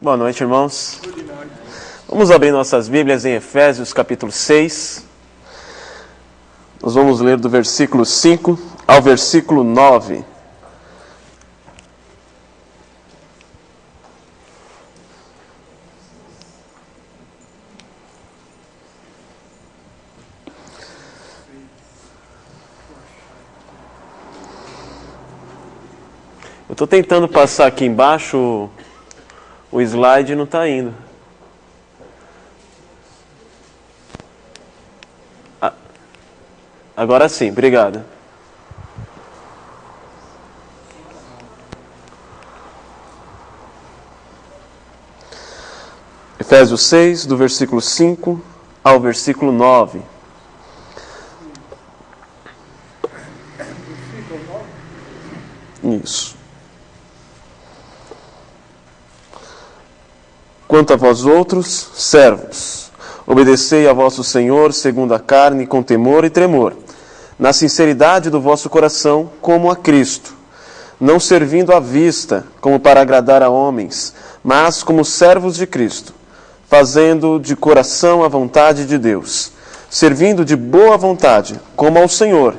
Boa noite, irmãos. Vamos abrir nossas Bíblias em Efésios, capítulo 6. Nós vamos ler do versículo 5 ao versículo 9. Eu estou tentando passar aqui embaixo, o slide não está indo. Agora sim, obrigado. Efésios 6, do versículo 5 ao versículo 9. Isso. Quanto a vós outros, servos, obedecei a vosso Senhor segundo a carne, com temor e tremor, na sinceridade do vosso coração, como a Cristo, não servindo à vista, como para agradar a homens, mas como servos de Cristo, fazendo de coração a vontade de Deus, servindo de boa vontade, como ao Senhor,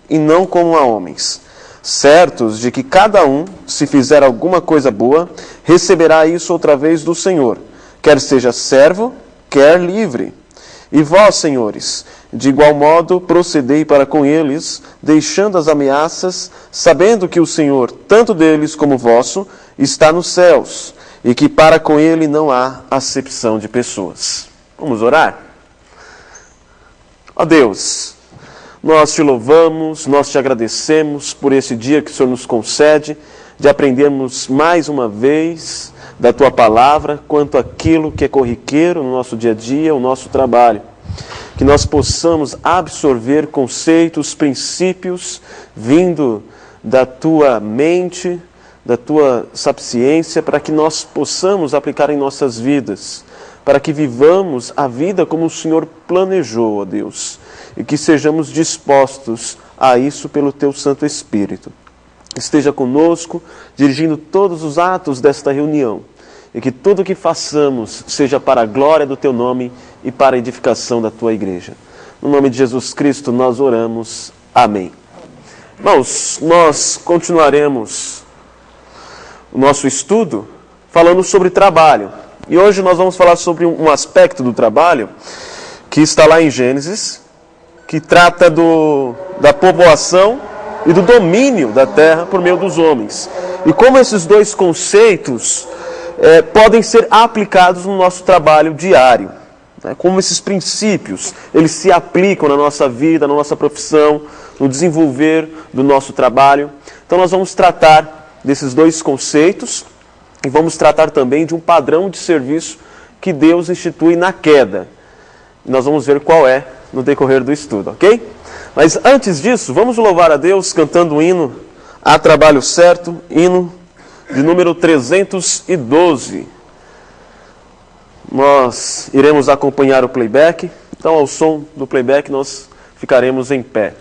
e não como a homens, certos de que cada um, se fizer alguma coisa boa, receberá isso outra vez do Senhor, quer seja servo, quer livre. E vós, senhores, de igual modo procedei para com eles, deixando as ameaças, sabendo que o Senhor, tanto deles como vosso, está nos céus, e que para com ele não há acepção de pessoas. Vamos orar? Ó Deus, nós te louvamos, nós te agradecemos por esse dia que o Senhor nos concede, de aprendermos mais uma vez da Tua Palavra, quanto aquilo que é corriqueiro no nosso dia a dia, o nosso trabalho. Que nós possamos absorver conceitos, princípios, vindo da Tua mente, da Tua sapiência, para que nós possamos aplicar em nossas vidas, para que vivamos a vida como o Senhor planejou, ó Deus, e que sejamos dispostos a isso pelo Teu Santo Espírito. Esteja conosco, dirigindo todos os atos desta reunião, e que tudo o que façamos seja para a glória do Teu nome e para a edificação da Tua igreja. No nome de Jesus Cristo nós oramos. Amém. Irmãos, nós continuaremos o nosso estudo falando sobre trabalho. E hoje nós vamos falar sobre um aspecto do trabalho que está lá em Gênesis, que trata da povoação e do domínio da terra por meio dos homens. E como esses dois conceitos podem ser aplicados no nosso trabalho diário. Como esses princípios, eles se aplicam na nossa vida, na nossa profissão, no desenvolver do nosso trabalho. Então nós vamos tratar desses dois conceitos e vamos tratar também de um padrão de serviço que Deus institui na queda. E nós vamos ver qual é no decorrer do estudo, ok? Mas antes disso, vamos louvar a Deus cantando o hino A Trabalho Certo, hino de número 312. Nós iremos acompanhar o playback, então ao som do playback nós ficaremos em pé.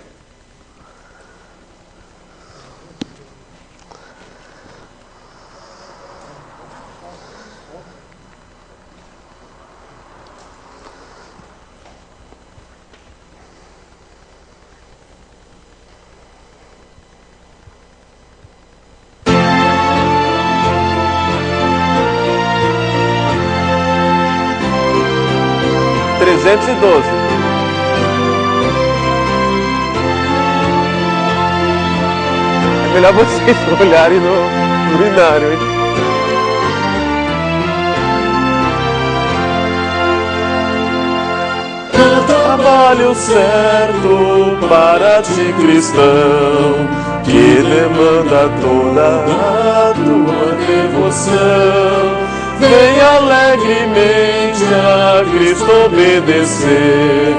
É melhor vocês olharem no binário, hein? Trabalho certo para ti, cristão, que demanda toda a tua devoção. Venha alegremente a Cristo obedecer,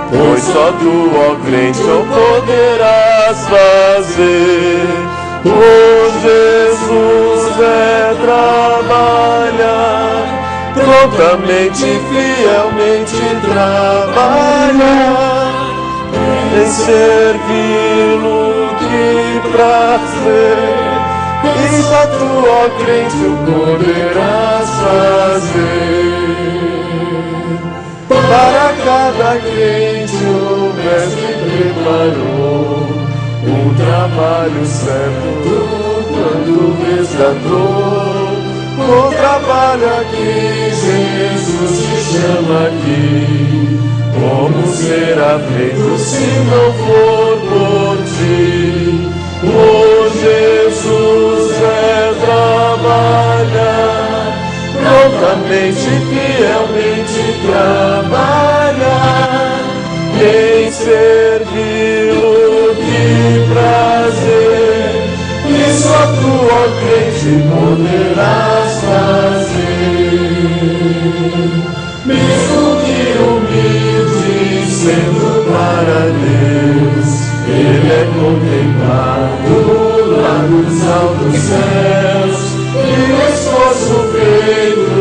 pois só tu, ó crente, o poderás fazer. Por Jesus é trabalhar, prontamente e fielmente trabalhar, em servi-lo que prazer. E só tu, ó crente, o poderás fazer. Para cada crente o Mestre preparou um trabalho certo quando resgatou. O trabalho aqui, Jesus te chama aqui. Como será feito se não for por ti? Oh, Jesus é trabalhar, prontamente, fielmente trabalhar, em servi-lo, que prazer, que só tu, ó crente, poderás fazer. Mesmo que humilde, sendo para Deus, Ele é contemplado lá nos altos céus, e o esforço feito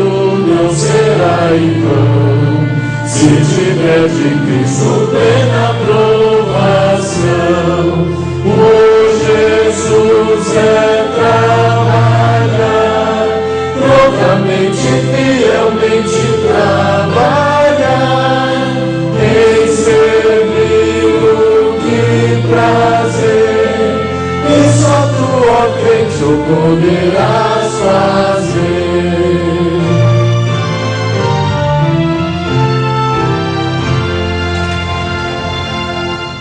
não será em vão, se tiver de Cristo plena aprovação. O Jesus é trabalhar, prontamente, fielmente trabalhar, em servi-lo, que prazer, e só tu, ó crente, o poderás fazer.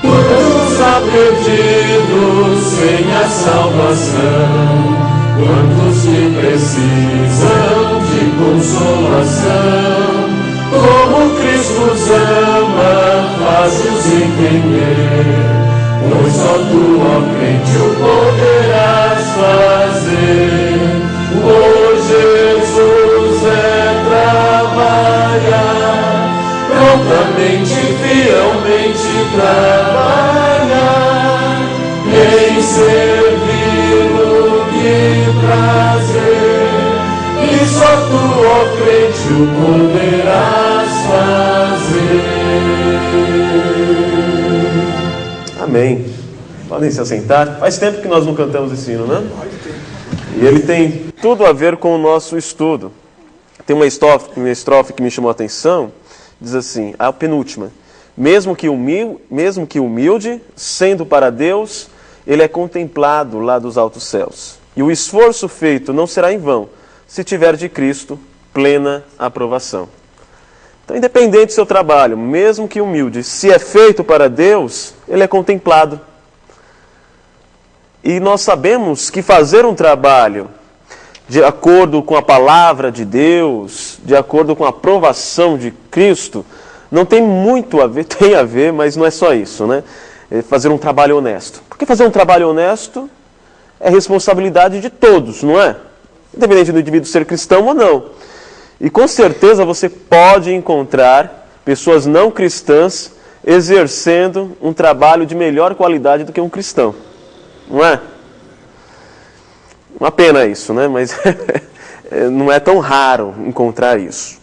Quantos há perdidos sem a salvação, quantos que precisam de consolação, como Cristo os ama, faz-os entender, pois só tu, ó crente, o poderás fazer. Oh, Jesus é trabalhar, prontamente, fielmente trabalhar, em servi-lo, que prazer, e só tu, ó crente, o poderás fazer. Amém. Podem se assentar. Faz tempo que nós não cantamos esse hino, né? E ele tem tudo a ver com o nosso estudo. Tem uma estrofe que me chamou a atenção, diz assim, a penúltima: mesmo que humilde, sendo para Deus, ele é contemplado lá dos altos céus. E o esforço feito não será em vão, se tiver de Cristo plena aprovação. Então, independente do seu trabalho, mesmo que humilde, se é feito para Deus, ele é contemplado. E nós sabemos que fazer um trabalho de acordo com a palavra de Deus, de acordo com a aprovação de Cristo, não tem muito a ver, tem a ver, mas não é só isso, né? É fazer um trabalho honesto. Porque fazer um trabalho honesto é responsabilidade de todos, não é? Independente do indivíduo ser cristão ou não. E com certeza você pode encontrar pessoas não cristãs exercendo um trabalho de melhor qualidade do que um cristão. Não é? Uma pena isso, né? Mas não é tão raro encontrar isso.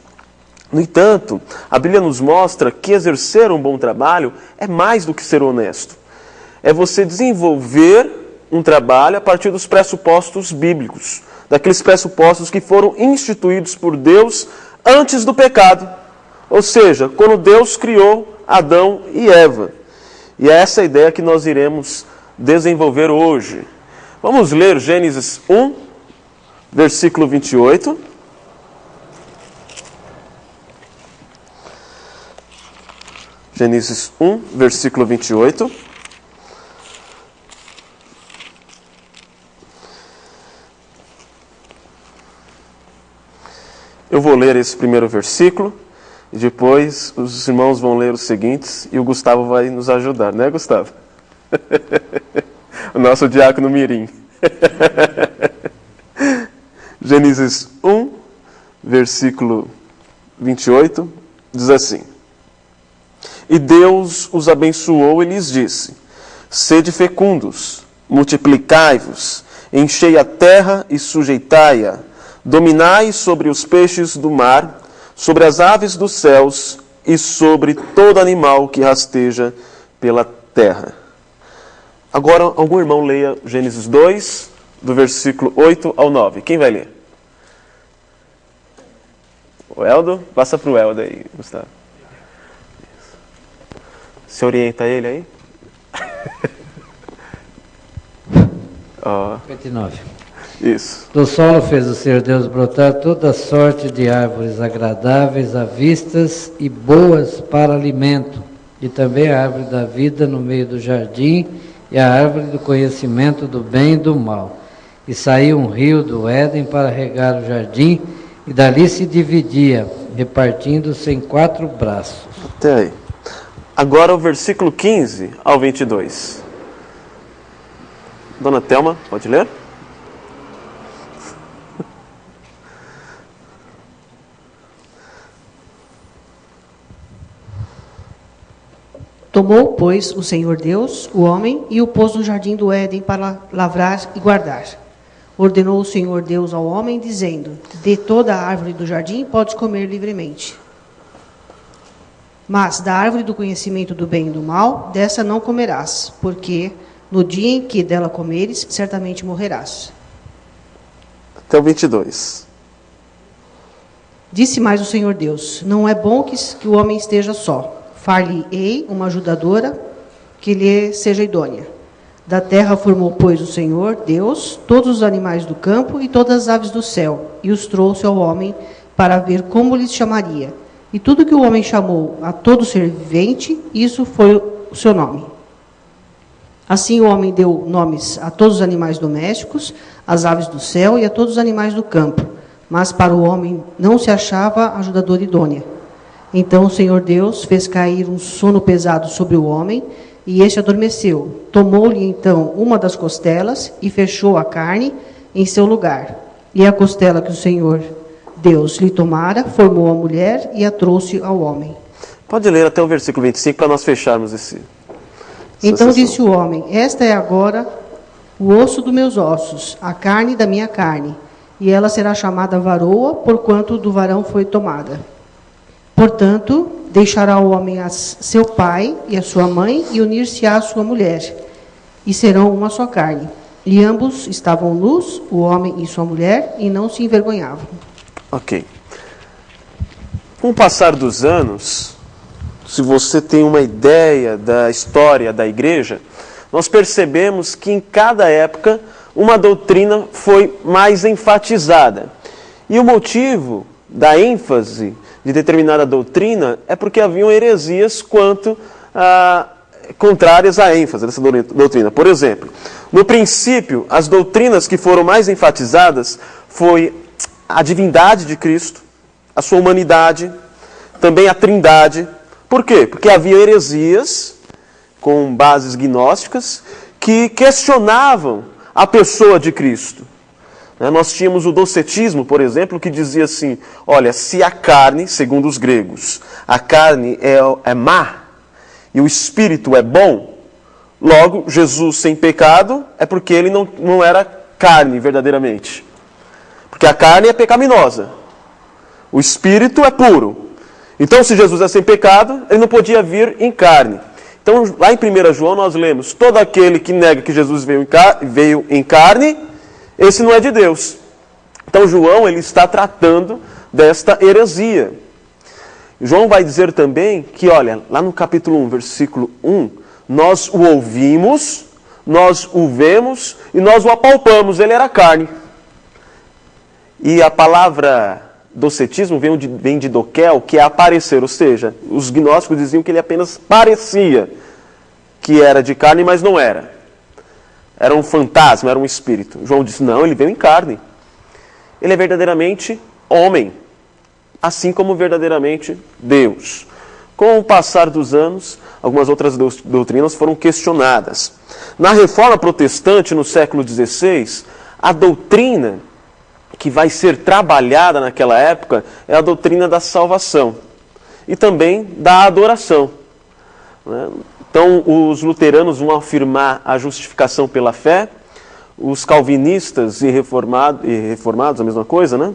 No entanto, a Bíblia nos mostra que exercer um bom trabalho é mais do que ser honesto. É você desenvolver um trabalho a partir dos pressupostos bíblicos, daqueles pressupostos que foram instituídos por Deus antes do pecado. Ou seja, quando Deus criou Adão e Eva. E é essa ideia que nós iremos desenvolver hoje. Vamos ler Gênesis 1, versículo 28. Gênesis 1, versículo 28. Eu vou ler esse primeiro versículo e depois os irmãos vão ler os seguintes e o Gustavo vai nos ajudar, né, Gustavo? O nosso diácono mirim. Gênesis 1, versículo 28, diz assim: E Deus os abençoou e lhes disse: Sede fecundos, multiplicai-vos, enchei a terra e sujeitai-a, dominai sobre os peixes do mar, sobre as aves dos céus e sobre todo animal que rasteja pela terra. Agora, algum irmão leia Gênesis 2, do versículo 8 ao 9. Quem vai ler? O Eldo? Passa para o Eldo aí, Gustavo. Você orienta ele aí? 29. Isso. Do solo fez o Senhor Deus brotar toda sorte de árvores agradáveis à vistas e boas para alimento, e também a árvore da vida no meio do jardim, e a árvore do conhecimento do bem e do mal. E saiu um rio do Éden para regar o jardim, e dali se dividia, repartindo-se em 4 braços. Até aí. Agora o versículo 15 ao 22. Dona Thelma, pode ler? Tomou, pois, o Senhor Deus, o homem, e o pôs no jardim do Éden para lavrar e guardar. Ordenou o Senhor Deus ao homem, dizendo: de toda a árvore do jardim podes comer livremente. Mas da árvore do conhecimento do bem e do mal, dessa não comerás, porque no dia em que dela comeres, certamente morrerás. Até o 22. Disse mais o Senhor Deus: não é bom que o homem esteja só. Far-lhe-ei uma ajudadora que lhe seja idônea. Da terra formou, pois, o Senhor Deus todos os animais do campo e todas as aves do céu, e os trouxe ao homem para ver como lhes chamaria. E tudo que o homem chamou a todo ser vivente, isso foi o seu nome. Assim o homem deu nomes a todos os animais domésticos, às aves do céu e a todos os animais do campo. Mas para o homem não se achava ajudadora idônea. Então o Senhor Deus fez cair um sono pesado sobre o homem, e este adormeceu. Tomou-lhe então uma das costelas e fechou a carne em seu lugar. E a costela que o Senhor Deus lhe tomara, formou a mulher e a trouxe ao homem. Pode ler até o versículo 25 para nós fecharmos esse. Então disse o homem: esta é agora o osso dos meus ossos, a carne da minha carne, e ela será chamada varoa, porquanto do varão foi tomada. Portanto, deixará o homem a seu pai e a sua mãe, e unir-se-á à sua mulher, e serão uma só carne. E ambos estavam nus, o homem e sua mulher, e não se envergonhavam. Ok. Com o passar dos anos, se você tem uma ideia da história da igreja, nós percebemos que em cada época uma doutrina foi mais enfatizada. E o motivo da ênfase de determinada doutrina é porque haviam heresias contrárias à ênfase dessa doutrina. Por exemplo, no princípio, as doutrinas que foram mais enfatizadas foi a divindade de Cristo, a sua humanidade, também a trindade. Por quê? Porque havia heresias com bases gnósticas que questionavam a pessoa de Cristo. Nós tínhamos o docetismo, por exemplo, que dizia assim: olha, se a carne, segundo os gregos, a carne é má e o espírito é bom, logo Jesus sem pecado é porque ele não era carne verdadeiramente. Porque a carne é pecaminosa, o espírito é puro. Então, se Jesus é sem pecado, ele não podia vir em carne. Então, lá em 1 João nós lemos: todo aquele que nega que Jesus veio em carne, esse não é de Deus. Então João ele está tratando desta heresia. João vai dizer também que, olha, lá no capítulo 1, versículo 1, nós o ouvimos, nós o vemos e nós o apalpamos, ele era carne. E a palavra docetismo vem de doquel, que é aparecer, ou seja, os gnósticos diziam que ele apenas parecia que era de carne, mas não era. Era um fantasma, era um espírito. João disse: não, ele veio em carne. Ele é verdadeiramente homem, assim como verdadeiramente Deus. Com o passar dos anos, algumas outras doutrinas foram questionadas. Na Reforma Protestante, no século XVI, a doutrina que vai ser trabalhada naquela época é a doutrina da salvação e também da adoração. Então, os luteranos vão afirmar a justificação pela fé, os calvinistas e reformados, a mesma coisa, né?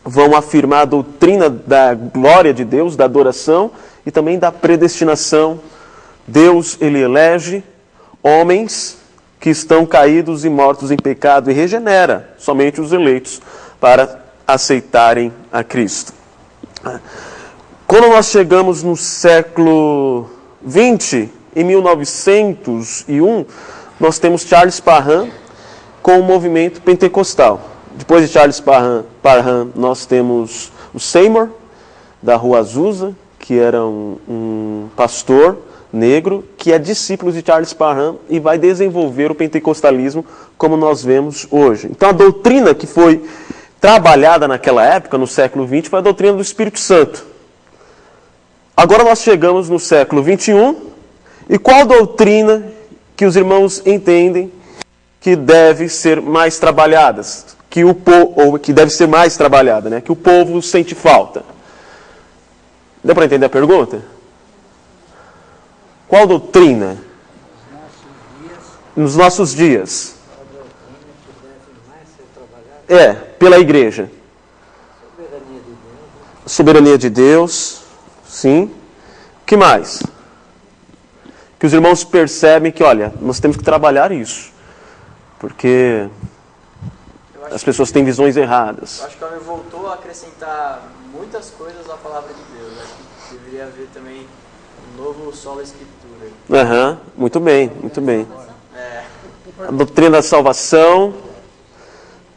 Vão afirmar a doutrina da glória de Deus, da adoração e também da predestinação. Deus, ele elege homens que estão caídos e mortos em pecado e regenera somente os eleitos para aceitarem a Cristo. Quando nós chegamos no século XX, em 1901, nós temos Charles Parham com o movimento pentecostal. Depois de Charles Parham, nós temos o Seymour, da Rua Azusa, que era um pastor negro, que é discípulo de Charles Parham e vai desenvolver o pentecostalismo como nós vemos hoje. Então a doutrina que foi trabalhada naquela época, no século XX, foi a doutrina do Espírito Santo. Agora nós chegamos no século XXI, e qual doutrina que os irmãos entendem que deve ser mais trabalhada, que deve ser mais trabalhada, né? Que o povo sente falta? Deu para entender a pergunta? Qual doutrina? Nos nossos dias. Pela igreja. Soberania de Deus. Sim. O que mais? Que os irmãos percebem que, olha, nós temos que trabalhar isso. Porque as pessoas têm visões erradas. Eu acho que o homem voltou a acrescentar muitas coisas à palavra de Deus. Acho que deveria haver também um novo solo escritura. Muito bem, muito bem. A doutrina da salvação,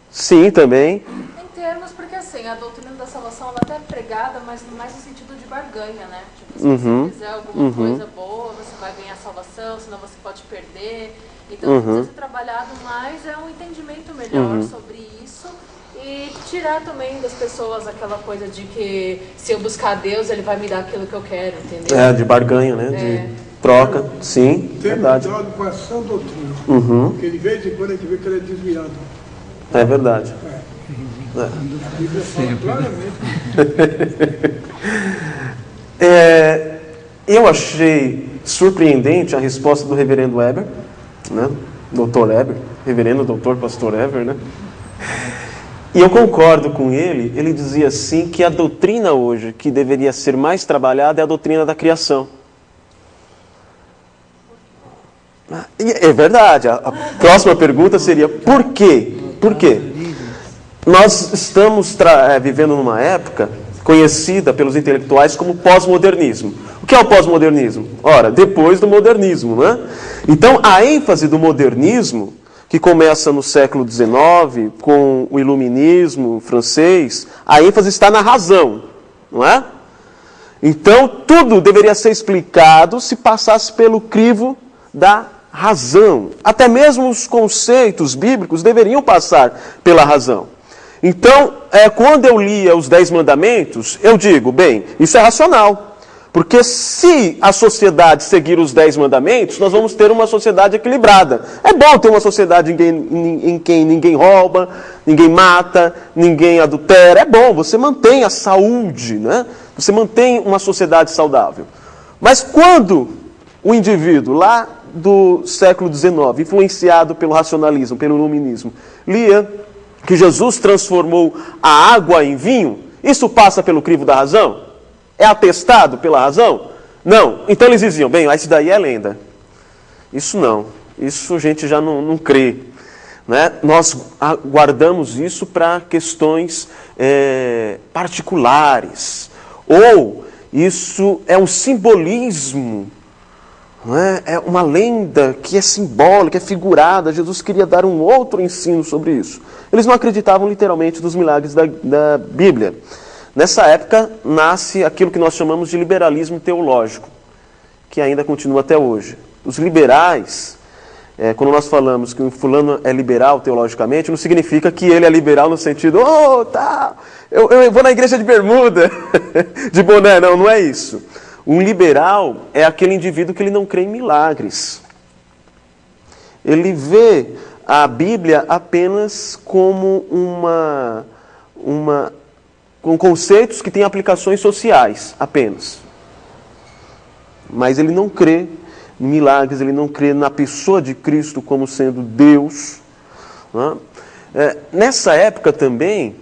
sim, também. Em termos, porque assim, a doutrina da salvação ela até é pregada, mas mais no sentido de barganha, né? Tipo, se você fizer alguma coisa boa, você vai ganhar salvação, senão você pode perder. Então, precisa ser trabalhado mais, é um entendimento melhor sobre isso e tirar também das pessoas aquela coisa de que se eu buscar Deus, Ele vai me dar aquilo que eu quero, entendeu? De barganha, né? De troca, sim, verdade. Tem cuidado com essa doutrina, porque de vez em quando a gente vê que ele é desviado. É verdade. A Bíblia fala claramente. Eu achei surpreendente a resposta do reverendo Weber, né? Doutor Weber, reverendo doutor pastor Weber, né? E eu concordo com ele. Ele dizia assim que a doutrina hoje que deveria ser mais trabalhada é a doutrina da criação. É verdade. A próxima pergunta seria por quê? Por quê? Nós estamos vivendo numa época conhecida pelos intelectuais como pós-modernismo. O que é o pós-modernismo? Ora, depois do modernismo, né? Então, a ênfase do modernismo, que começa no século XIX, com o iluminismo francês, a ênfase está na razão, não é? Então, tudo deveria ser explicado se passasse pelo crivo da razão. Até mesmo os conceitos bíblicos deveriam passar pela razão. Então, quando eu lia os 10 mandamentos, eu digo, bem, isso é racional. Porque se a sociedade seguir os 10 mandamentos, nós vamos ter uma sociedade equilibrada. É bom ter uma sociedade em quem ninguém rouba, ninguém mata, ninguém adultera. É bom, você mantém a saúde, né? Você mantém uma sociedade saudável. Mas quando o indivíduo lá do século XIX, influenciado pelo racionalismo, pelo iluminismo, lia que Jesus transformou a água em vinho, isso passa pelo crivo da razão? É atestado pela razão? Não. Então eles diziam, bem, isso daí é lenda. Isso não. Isso a gente já não crê. Né? Nós guardamos isso para questões particulares. Ou isso é um simbolismo. Não é? É uma lenda que é simbólica, é figurada. Jesus queria dar um outro ensino sobre isso. Eles não acreditavam literalmente nos milagres da Bíblia. Nessa época nasce aquilo que nós chamamos de liberalismo teológico, que ainda continua até hoje. Os liberais, quando nós falamos que um fulano é liberal teologicamente, não significa que ele é liberal no sentido, eu vou na igreja de bermuda, de boné, não é isso. Um liberal é aquele indivíduo que ele não crê em milagres. Ele vê a Bíblia apenas como com conceitos que têm aplicações sociais, apenas. Mas ele não crê em milagres, ele não crê na pessoa de Cristo como sendo Deus. Né? Nessa época também,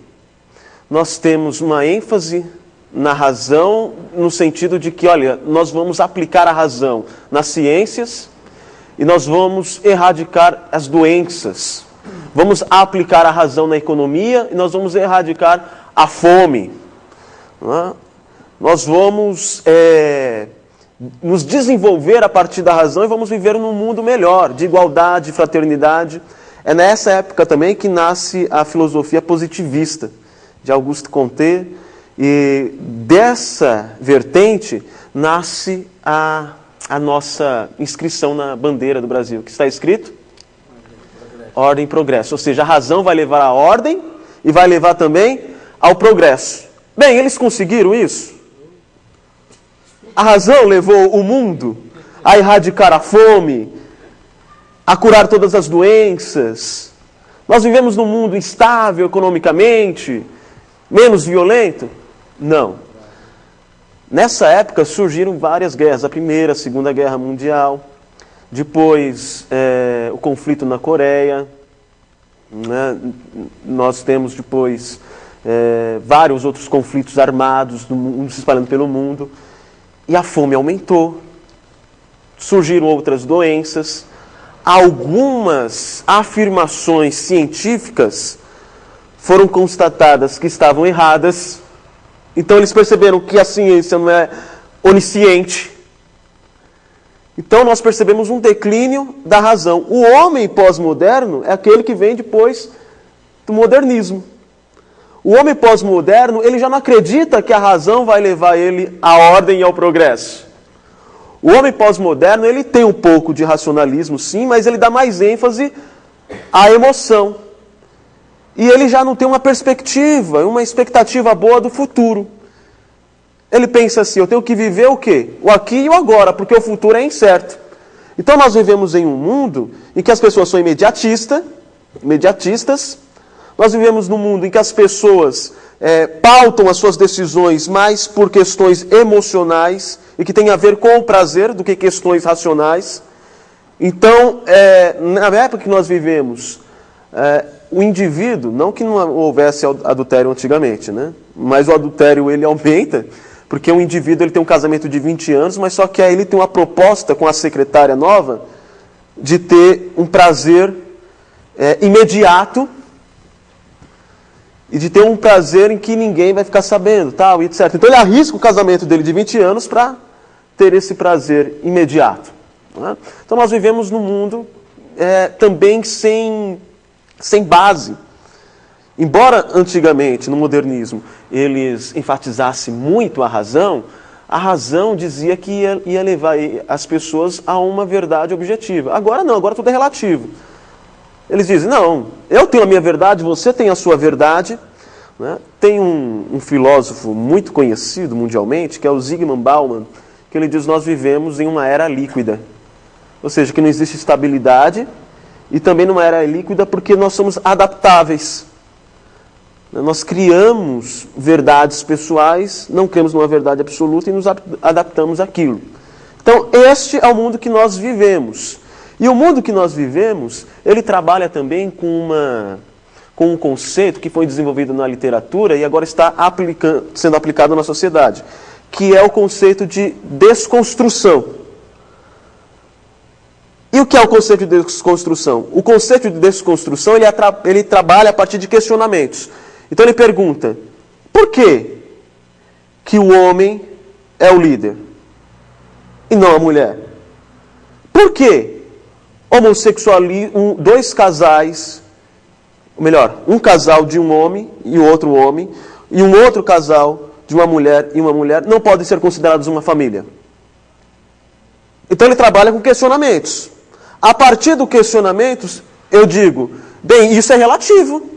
nós temos uma ênfase na razão, no sentido de que, olha, nós vamos aplicar a razão nas ciências e nós vamos erradicar as doenças. Vamos aplicar a razão na economia e nós vamos erradicar a fome. nós vamos nos desenvolver a partir da razão e vamos viver num mundo melhor, de igualdade, de fraternidade. É nessa época também que nasce a filosofia positivista, de Auguste Comte, e dessa vertente nasce a nossa inscrição na bandeira do Brasil, que está escrito Ordem e Progresso. Ou seja, a razão vai levar à ordem e vai levar também ao progresso. Bem, eles conseguiram isso? A razão levou o mundo a erradicar a fome, a curar todas as doenças. Nós vivemos num mundo instável economicamente, menos violento? Não. Nessa época surgiram várias guerras. A Primeira, a Segunda Guerra Mundial. Depois, o conflito na Coreia. Né? Nós temos depois vários outros conflitos armados se espalhando pelo mundo. E a fome aumentou. Surgiram outras doenças. Algumas afirmações científicas foram constatadas que estavam erradas. Então eles perceberam que a ciência não é onisciente. Então nós percebemos um declínio da razão. O homem pós-moderno é aquele que vem depois do modernismo. O homem pós-moderno, ele já não acredita que a razão vai levar ele à ordem e ao progresso. O homem pós-moderno, ele tem um pouco de racionalismo, sim, mas ele dá mais ênfase à emoção. E ele já não tem uma perspectiva, uma expectativa boa do futuro. Ele pensa assim, eu tenho que viver o quê? O aqui e o agora, porque o futuro é incerto. Então nós vivemos em um mundo em que as pessoas são imediatistas. Nós vivemos num mundo em que as pessoas pautam as suas decisões mais por questões emocionais e que tem a ver com o prazer do que questões racionais. Então, na época que nós vivemos, o indivíduo, não que não houvesse adultério antigamente, né? Mas o adultério ele aumenta, porque o indivíduo ele tem um casamento de 20 anos, mas só que aí ele tem uma proposta com a secretária nova de ter um prazer imediato e de ter um prazer em que ninguém vai ficar sabendo, tal, etc. Então ele arrisca o casamento dele de 20 anos para ter esse prazer imediato. Né? Então nós vivemos num mundo também sem base. Embora antigamente, no modernismo, eles enfatizassem muito a razão dizia que ia levar as pessoas a uma verdade objetiva. Agora não, agora tudo é relativo. Eles dizem, não, eu tenho a minha verdade, você tem a sua verdade. Né? Tem um filósofo muito conhecido mundialmente, que é o Zygmunt Bauman, que ele diz, nós vivemos em uma era líquida. Ou seja, que não existe estabilidade, e também numa era líquida porque nós somos adaptáveis. Nós criamos verdades pessoais, não cremos numa verdade absoluta e nos adaptamos àquilo. Então, este é o mundo que nós vivemos. E o mundo que nós vivemos, ele trabalha também com um conceito que foi desenvolvido na literatura e agora está sendo aplicado na sociedade, que é o conceito de desconstrução. E o que é o conceito de desconstrução? O conceito de desconstrução ele trabalha a partir de questionamentos. Então ele pergunta, por que o homem é o líder e não a mulher? Por que dois casais, ou melhor, um casal de um homem e outro homem, e um outro casal de uma mulher e uma mulher, não podem ser considerados uma família? Então ele trabalha com questionamentos. A partir dos questionamentos, eu digo, bem, isso é relativo.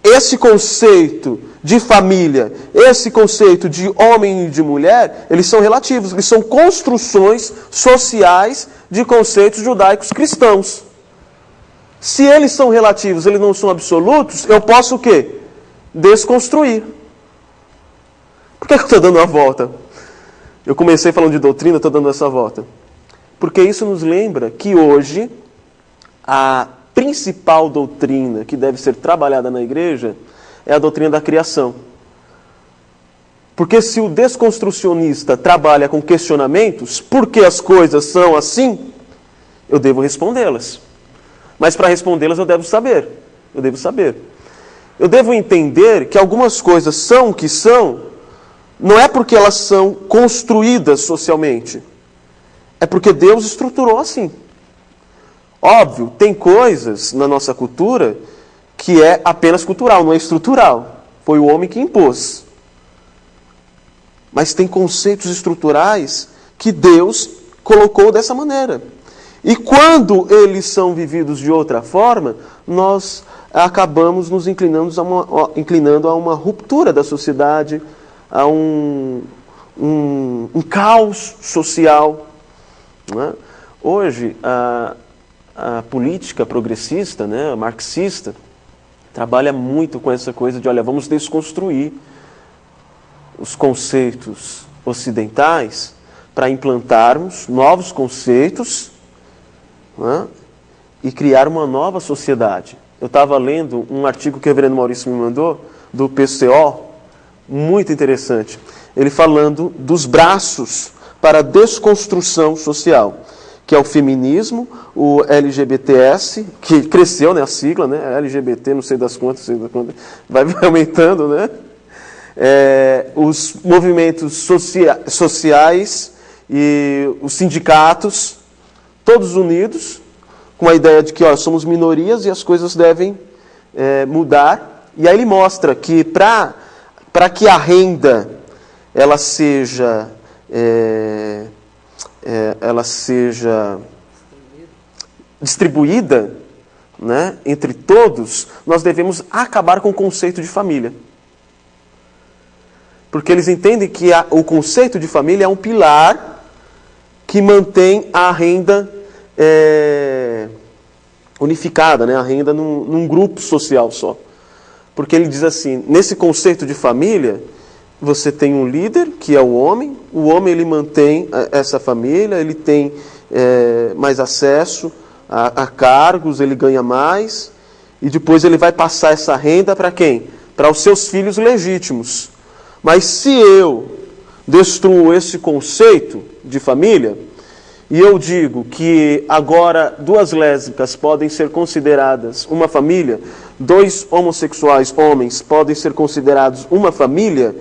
Esse conceito de família, esse conceito de homem e de mulher, eles são relativos, eles são construções sociais de conceitos judaicos cristãos. Se eles são relativos, eles não são absolutos, eu posso o quê? Desconstruir. Por que eu estou dando uma volta? Eu comecei falando de doutrina, estou dando essa volta. Porque isso nos lembra que hoje a principal doutrina que deve ser trabalhada na igreja é a doutrina da criação. Porque se o desconstrucionista trabalha com questionamentos, por que as coisas são assim, eu devo respondê-las. Mas para respondê-las eu devo saber. Eu devo entender que algumas coisas são o que são, não é porque elas são construídas socialmente, é porque Deus estruturou assim. Óbvio, tem coisas na nossa cultura que é apenas cultural, não é estrutural. Foi o homem que impôs. Mas tem conceitos estruturais que Deus colocou dessa maneira. E quando eles são vividos de outra forma, nós acabamos nos inclinando a uma ruptura da sociedade, a um caos social. Né? Hoje, a política progressista, né, marxista, trabalha muito com essa coisa de, olha, vamos desconstruir os conceitos ocidentais para implantarmos novos conceitos, né, e criar uma nova sociedade. Eu estava lendo um artigo que o reverendo Maurício me mandou, do PCO, muito interessante. Ele falando dos braços para a desconstrução social, que é o feminismo, o LGBTS, que cresceu, né, a sigla, né, LGBT, não sei das quantas, vai aumentando, né? Os movimentos sociais e os sindicatos, todos unidos, com a ideia de que, ó, somos minorias e as coisas devem mudar. E aí ele mostra que para que a renda ela seja distribuída, né, entre todos, nós devemos acabar com o conceito de família. Porque eles entendem que o conceito de família é um pilar que mantém a renda unificada, né, a renda num grupo social só. Porque ele diz assim, nesse conceito de família, você tem um líder, que é o homem ele mantém essa família, ele tem mais acesso a cargos, ele ganha mais, e depois ele vai passar essa renda para quem? Para os seus filhos legítimos. Mas se eu destruo esse conceito de família, e eu digo que agora 2 lésbicas podem ser consideradas uma família, 2 homossexuais homens podem ser considerados uma família,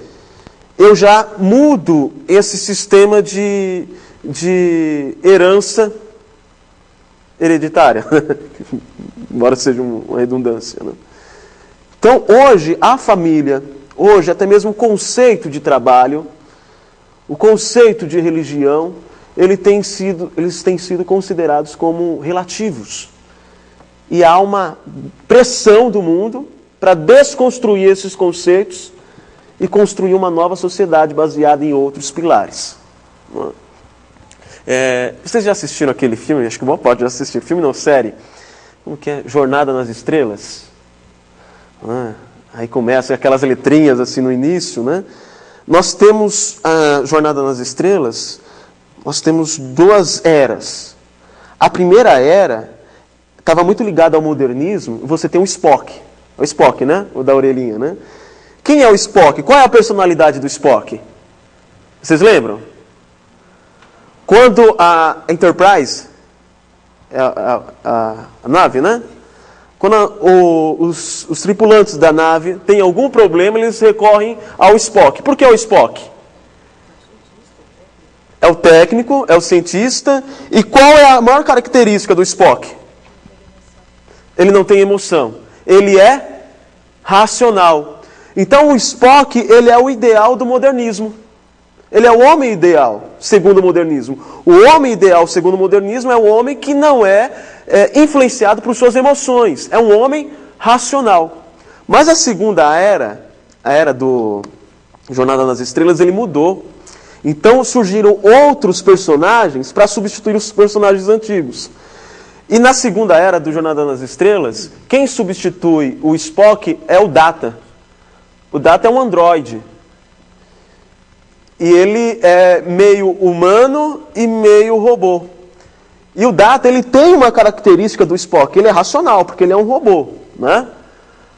eu já mudo esse sistema de herança hereditária, embora seja uma redundância, né? Então, hoje, a família, hoje, até mesmo o conceito de trabalho, o conceito de religião, eles têm sido considerados como relativos. E há uma pressão do mundo para desconstruir esses conceitos e construir uma nova sociedade baseada em outros pilares. Vocês já assistiram aquele filme? Acho que boa parte já assistiu. Filme não, série. Como que é? Jornada nas Estrelas. Aí começam aquelas letrinhas assim no início, né? Nós temos a Jornada nas Estrelas, nós temos 2 eras. A primeira era estava muito ligada ao modernismo. Você tem o Spock, né? O da orelhinha, né? Quem é o Spock? Qual é a personalidade do Spock? Vocês lembram? Quando a Enterprise, a nave, né? Quando os tripulantes da nave têm algum problema, eles recorrem ao Spock. Por que o Spock? É o técnico, é o cientista. E qual é a maior característica do Spock? Ele não tem emoção. Ele é racional. Então o Spock, ele é o ideal do modernismo. Ele é o homem ideal, segundo o modernismo. O homem ideal, segundo o modernismo, é o homem que não é influenciado por suas emoções. É um homem racional. Mas a segunda era, a era do Jornada nas Estrelas, ele mudou. Então surgiram outros personagens para substituir os personagens antigos. E na segunda era do Jornada nas Estrelas, quem substitui o Spock é o Data. O Data é um androide. E ele é meio humano e meio robô. E o Data, ele tem uma característica do Spock. Ele é racional, porque ele é um robô, né?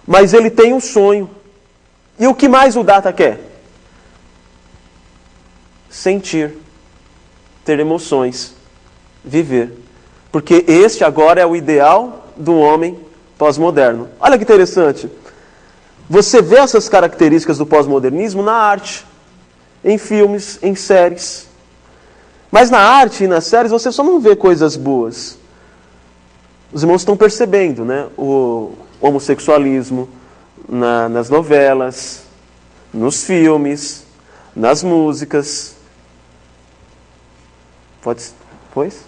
Mas ele tem um sonho. E o que mais o Data quer? Sentir. Ter emoções. Viver. Porque este agora é o ideal do homem pós-moderno. Olha que interessante. Você vê essas características do pós-modernismo na arte. em filmes, em séries. Mas na arte e nas séries você só não vê coisas boas. Os irmãos estão percebendo, né? O homossexualismo nas novelas, nos filmes, nas músicas. Pode? Pois?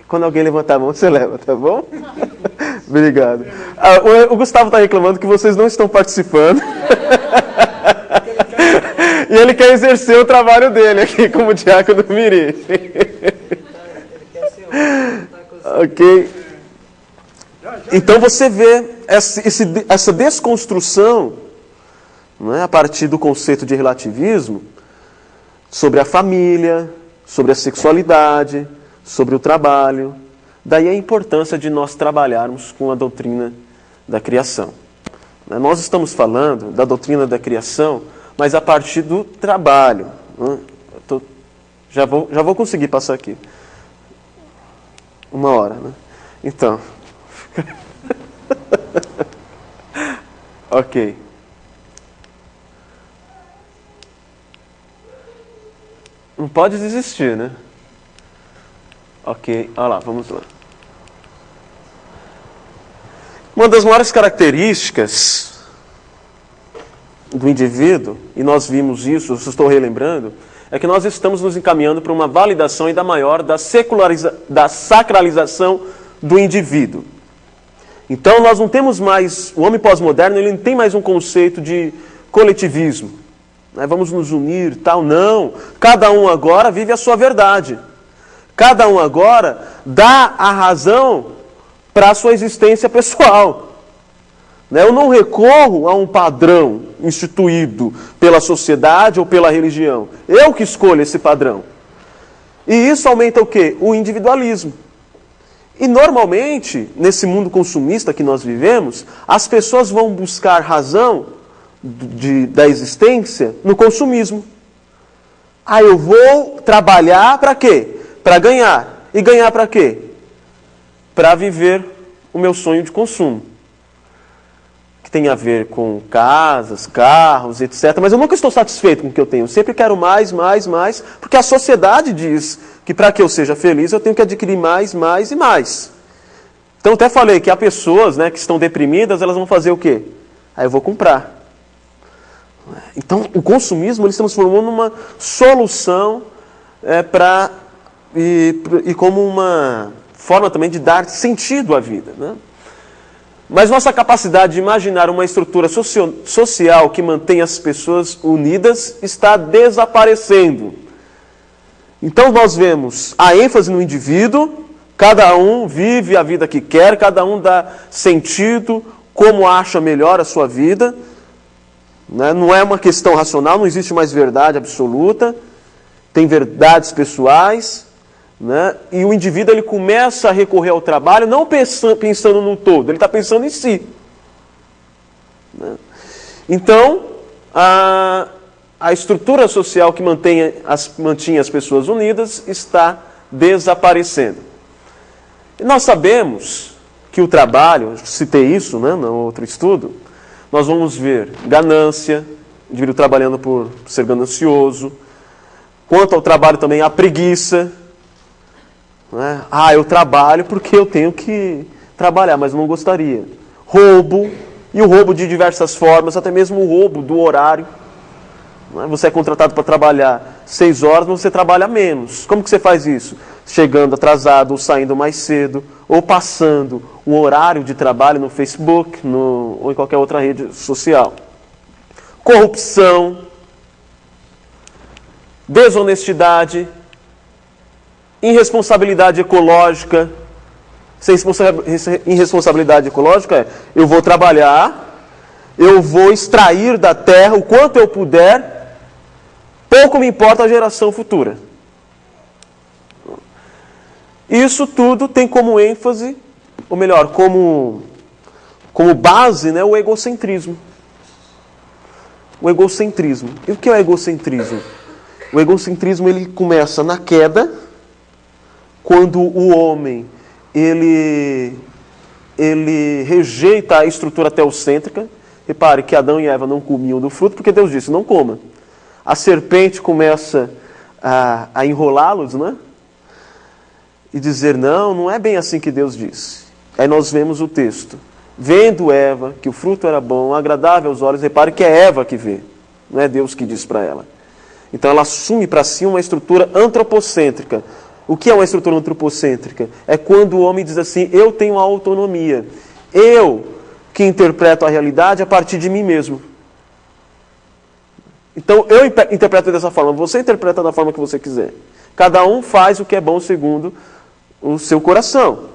Quando alguém levantar a mão, você leva, tá bom? Obrigado. O Gustavo está reclamando que vocês não estão participando. E ele quer exercer o trabalho dele aqui como diácono do Mirim. Ok. Então você vê essa desconstrução, não é, a partir do conceito de relativismo sobre a família, sobre a sexualidade, sobre o trabalho. Daí a importância de nós trabalharmos com a doutrina da criação. Nós estamos falando da doutrina da criação, mas a partir do trabalho. Já vou conseguir passar aqui. 1 hora, né? Então. Ok. Não pode desistir, né? Ok, olha lá, vamos lá. Uma das maiores características do indivíduo, e nós vimos isso, eu estou relembrando, é que nós estamos nos encaminhando para uma validação ainda maior da sacralização do indivíduo. Então nós não temos mais, o homem pós-moderno ele não tem mais um conceito de coletivismo. Vamos nos unir, tal, não. Cada um agora vive a sua verdade. Cada um agora dá a razão para a sua existência pessoal. Eu não recorro a um padrão instituído pela sociedade ou pela religião. Eu que escolho esse padrão. E isso aumenta o quê? O individualismo. E normalmente, nesse mundo consumista que nós vivemos, as pessoas vão buscar razão da existência no consumismo. Eu vou trabalhar para quê? Para ganhar. E ganhar para quê? Para viver o meu sonho de consumo. Que tem a ver com casas, carros, etc. Mas eu nunca estou satisfeito com o que eu tenho. Eu sempre quero mais, mais, mais. Porque a sociedade diz que para que eu seja feliz eu tenho que adquirir mais, mais e mais. Então eu até falei que há pessoas, né, que estão deprimidas, elas vão fazer o quê? Eu vou comprar. Então o consumismo ele se transformou numa solução e como uma forma também de dar sentido à vida, né? Mas nossa capacidade de imaginar uma estrutura social que mantém as pessoas unidas está desaparecendo. Então nós vemos a ênfase no indivíduo, cada um vive a vida que quer, cada um dá sentido, como acha melhor a sua vida. Não é uma questão racional, não existe mais verdade absoluta, tem verdades pessoais. E o indivíduo ele começa a recorrer ao trabalho não pensando no todo, ele está pensando em si. Então, a estrutura social que mantinha as pessoas unidas está desaparecendo. E nós sabemos que o trabalho, citei isso no outro estudo, nós vamos ver ganância, indivíduo trabalhando por ser ganancioso. Quanto ao trabalho também, a preguiça. Eu trabalho porque eu tenho que trabalhar, mas não gostaria. Roubo, e o roubo de diversas formas, até mesmo o roubo do horário. Você é contratado para trabalhar 6 horas, mas você trabalha menos. Como que você faz isso? Chegando atrasado, ou saindo mais cedo, ou passando um horário de trabalho no Facebook, ou em qualquer outra rede social. Corrupção, desonestidade, irresponsabilidade ecológica. Irresponsabilidade ecológica eu vou trabalhar, eu vou extrair da terra o quanto eu puder, pouco me importa a geração futura. Isso tudo tem como ênfase, ou melhor, como base, o egocentrismo. O egocentrismo. E o que é o egocentrismo? O egocentrismo ele começa na queda, quando o homem ele rejeita a estrutura teocêntrica. Repare que Adão e Eva não comiam do fruto porque Deus disse, não coma. a serpente começa a enrolá-los, né? E dizer, não é bem assim que Deus disse. Aí nós vemos o texto. Vendo Eva que o fruto era bom, agradável aos olhos, repare que é Eva que vê, não é Deus que diz para ela. Então ela assume para si uma estrutura antropocêntrica. O que é uma estrutura antropocêntrica? É quando o homem diz assim, eu tenho a autonomia. Eu que interpreto a realidade a partir de mim mesmo. Então eu interpreto dessa forma, você interpreta da forma que você quiser. Cada um faz o que é bom segundo o seu coração.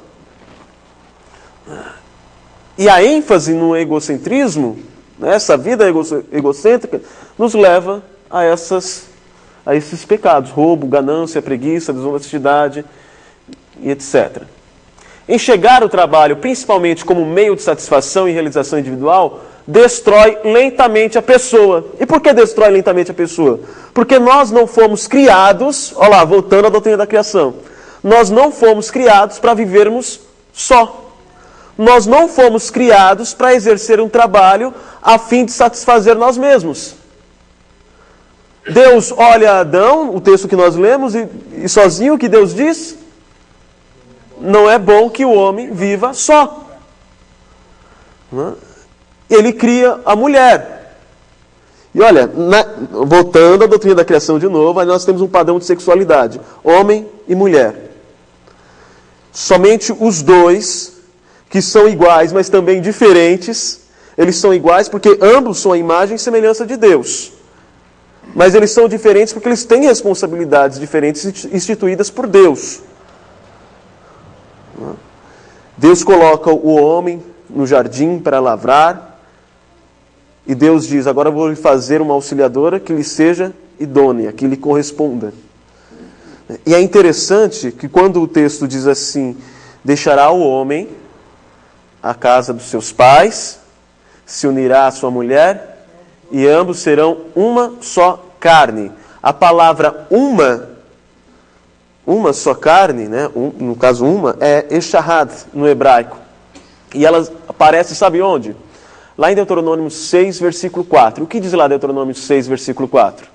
E a ênfase no egocentrismo, né, essa vida egocêntrica, nos leva a esses pecados. Roubo, ganância, preguiça, desonestidade e etc. Enxergar o trabalho, principalmente como meio de satisfação e realização individual, destrói lentamente a pessoa. E por que destrói lentamente a pessoa? Porque nós não fomos criados, olha lá, voltando à doutrina da criação, nós não fomos criados para vivermos só. Nós não fomos criados para exercer um trabalho a fim de satisfazer nós mesmos. Deus olha Adão, o texto que nós lemos, e sozinho o que Deus diz? Não é bom que o homem viva só. Ele cria a mulher. E olha, voltando à doutrina da criação de novo, aí nós temos um padrão de sexualidade. Homem e mulher. Somente os dois, que são iguais, mas também diferentes, eles são iguais porque ambos são a imagem e semelhança de Deus. Mas eles são diferentes porque eles têm responsabilidades diferentes instituídas por Deus. Deus coloca o homem no jardim para lavrar, e Deus diz, agora eu vou lhe fazer uma auxiliadora que lhe seja idônea, que lhe corresponda. E é interessante que quando o texto diz assim, deixará o homem a casa dos seus pais, se unirá à sua mulher, e ambos serão uma só carne. A palavra uma só carne, né? No caso uma, é eshahad no hebraico. E ela aparece, sabe onde? Lá em Deuteronômio 6, versículo 4. O que diz lá Deuteronômio 6, versículo 4?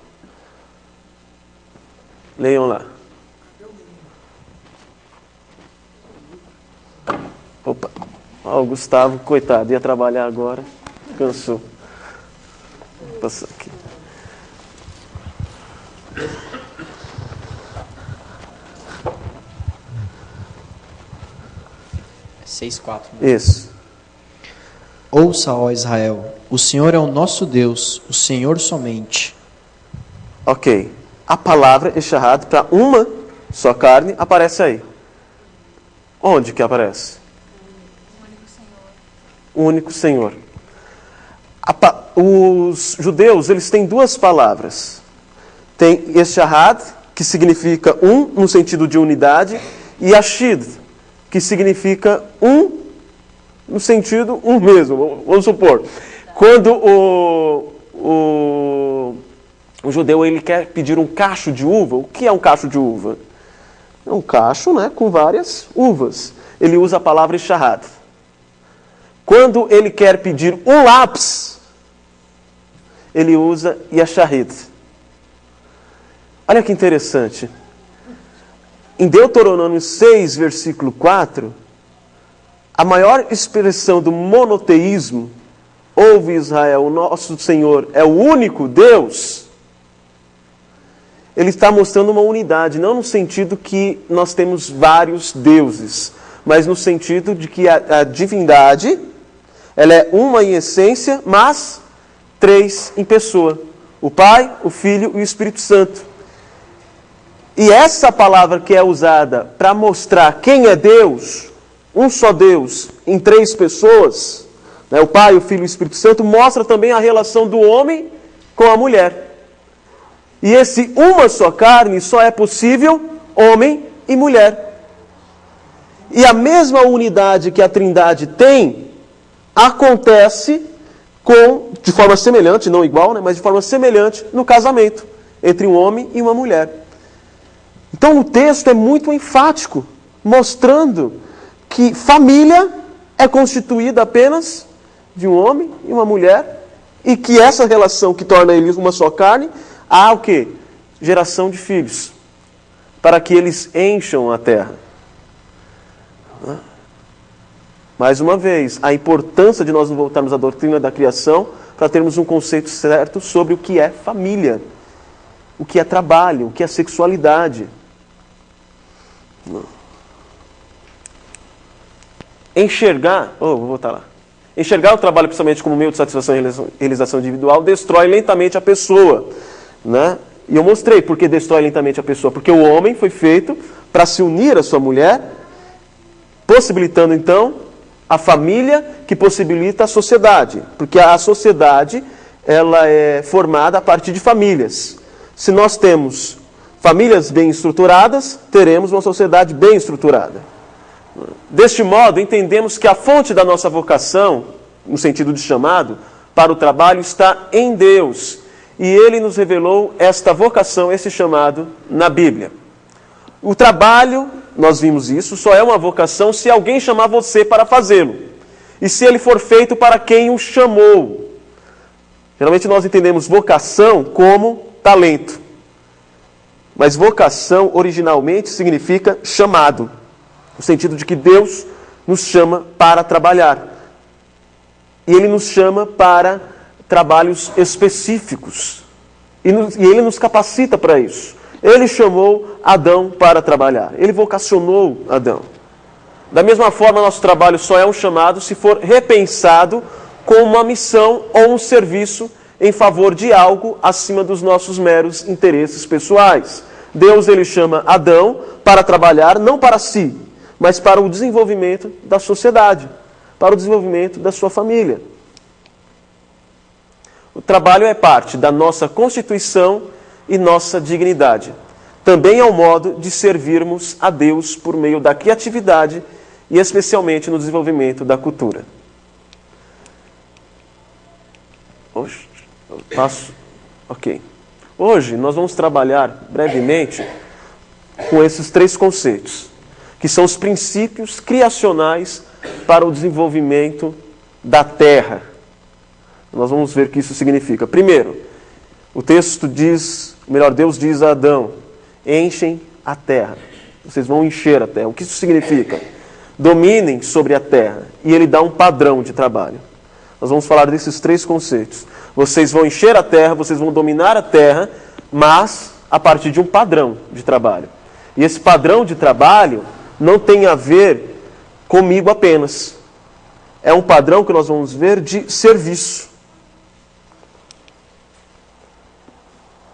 Leiam lá. Opa, o Gustavo, coitado, ia trabalhar agora, cansou. Vou passar aqui. É 6:4. Isso. Ouça, ó Israel, o Senhor é o nosso Deus, o Senhor somente. Ok. A palavra eshahad para uma só carne aparece aí. Onde que aparece? O único Senhor. Os judeus, eles têm duas palavras. Tem eshahad, que significa um, no sentido de unidade, e ashid, que significa um, no sentido um mesmo. Vamos supor, quando o judeu ele quer pedir um cacho de uva, o que é um cacho de uva? É um cacho, né, com várias uvas. Ele usa a palavra eshahad. Quando ele quer pedir um lápis, ele usa yashahid. Olha que interessante. Em Deuteronômio 6, versículo 4, a maior expressão do monoteísmo, ouve Israel, o nosso Senhor é o único Deus, ele está mostrando uma unidade, não no sentido que nós temos vários deuses, mas no sentido de que a divindade, ela é uma em essência, mas três em pessoa. O Pai, o Filho e o Espírito Santo. E essa palavra que é usada para mostrar quem é Deus, um só Deus, em três pessoas, né, o Pai, o Filho e o Espírito Santo, mostra também a relação do homem com a mulher. E esse uma só carne só é possível homem e mulher. E a mesma unidade que a Trindade tem, acontece de forma semelhante, não igual, né, mas de forma semelhante no casamento entre um homem e uma mulher. Então o texto é muito enfático, mostrando que família é constituída apenas de um homem e uma mulher, e que essa relação que torna eles uma só carne há o quê? Geração de filhos, para que eles encham a terra. Mais uma vez, a importância de nós voltarmos à doutrina da criação para termos um conceito certo sobre o que é família, o que é trabalho, o que é sexualidade. Enxergar o trabalho principalmente como meio de satisfação e realização individual destrói lentamente a pessoa, né? E eu mostrei por que destrói lentamente a pessoa. Porque o homem foi feito para se unir à sua mulher, possibilitando então a família que possibilita a sociedade. Porque a sociedade ela é formada a partir de famílias. Se nós temos famílias bem estruturadas, teremos uma sociedade bem estruturada. Deste modo, entendemos que a fonte da nossa vocação, no sentido de chamado, para o trabalho está em Deus. E Ele nos revelou esta vocação, esse chamado, na Bíblia. O trabalho, nós vimos isso, só é uma vocação se alguém chamar você para fazê-lo. E se ele for feito para quem o chamou. Geralmente nós entendemos vocação como talento. Mas vocação, originalmente, significa chamado. No sentido de que Deus nos chama para trabalhar. E Ele nos chama para trabalhos específicos. E Ele nos capacita para isso. Ele chamou Adão para trabalhar. Ele vocacionou Adão. Da mesma forma, nosso trabalho só é um chamado se for repensado como uma missão ou um serviço em favor de algo acima dos nossos meros interesses pessoais. Deus, Ele chama Adão para trabalhar, não para si, mas para o desenvolvimento da sociedade, para o desenvolvimento da sua família. O trabalho é parte da nossa constituição e nossa dignidade. Também é um modo de servirmos a Deus por meio da criatividade e especialmente no desenvolvimento da cultura. Hoje nós vamos trabalhar brevemente com esses três conceitos, que são os princípios criacionais para o desenvolvimento da terra. Nós vamos ver o que isso significa. Primeiro, o texto diz, Deus diz a Adão, enchem a terra. Vocês vão encher a terra. O que isso significa? Dominem sobre a terra. E ele dá um padrão de trabalho. Nós vamos falar desses três conceitos. Vocês vão encher a terra, vocês vão dominar a terra, mas a partir de um padrão de trabalho. E esse padrão de trabalho não tem a ver comigo apenas. É um padrão que nós vamos ver de serviço.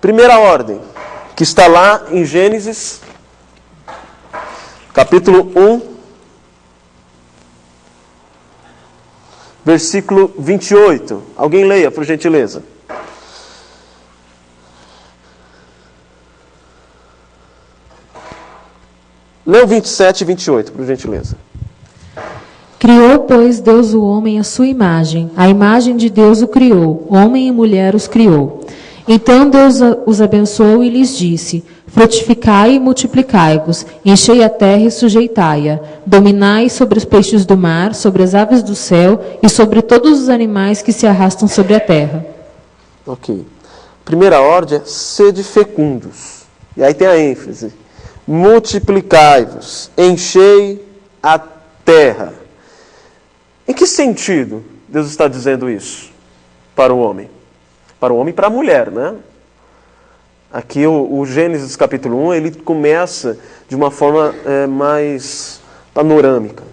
Primeira ordem, que está lá em Gênesis, capítulo 1, versículo 28. Alguém leia, por gentileza. Lê o 27 e 28, por gentileza. Criou, pois, Deus o homem à sua imagem. A imagem de Deus o criou. Homem e mulher os criou. Então Deus os abençoou e lhes disse: frutificai e multiplicai-vos, enchei a terra e sujeitai-a, dominai sobre os peixes do mar, sobre as aves do céu e sobre todos os animais que se arrastam sobre a terra. Ok. Primeira ordem é sede fecundos. E aí tem a ênfase. Multiplicai-vos, enchei a terra. Em que sentido Deus está dizendo isso para o homem? Para o homem e para a mulher, né? Aqui o Gênesis capítulo 1, ele começa de uma forma mais panorâmica.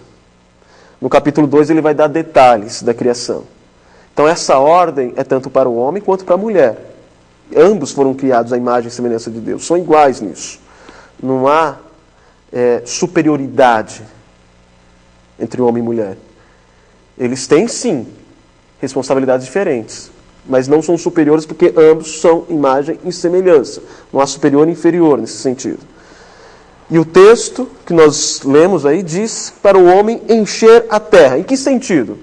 No capítulo 2 ele vai dar detalhes da criação. Então essa ordem é tanto para o homem quanto para a mulher. Ambos foram criados à imagem e semelhança de Deus. São iguais nisso. Não há superioridade entre homem e mulher. Eles têm sim responsabilidades diferentes, mas não são superiores porque ambos são imagem e semelhança. Não há superior e inferior nesse sentido. E o texto que nós lemos aí diz para o homem encher a terra. Em que sentido?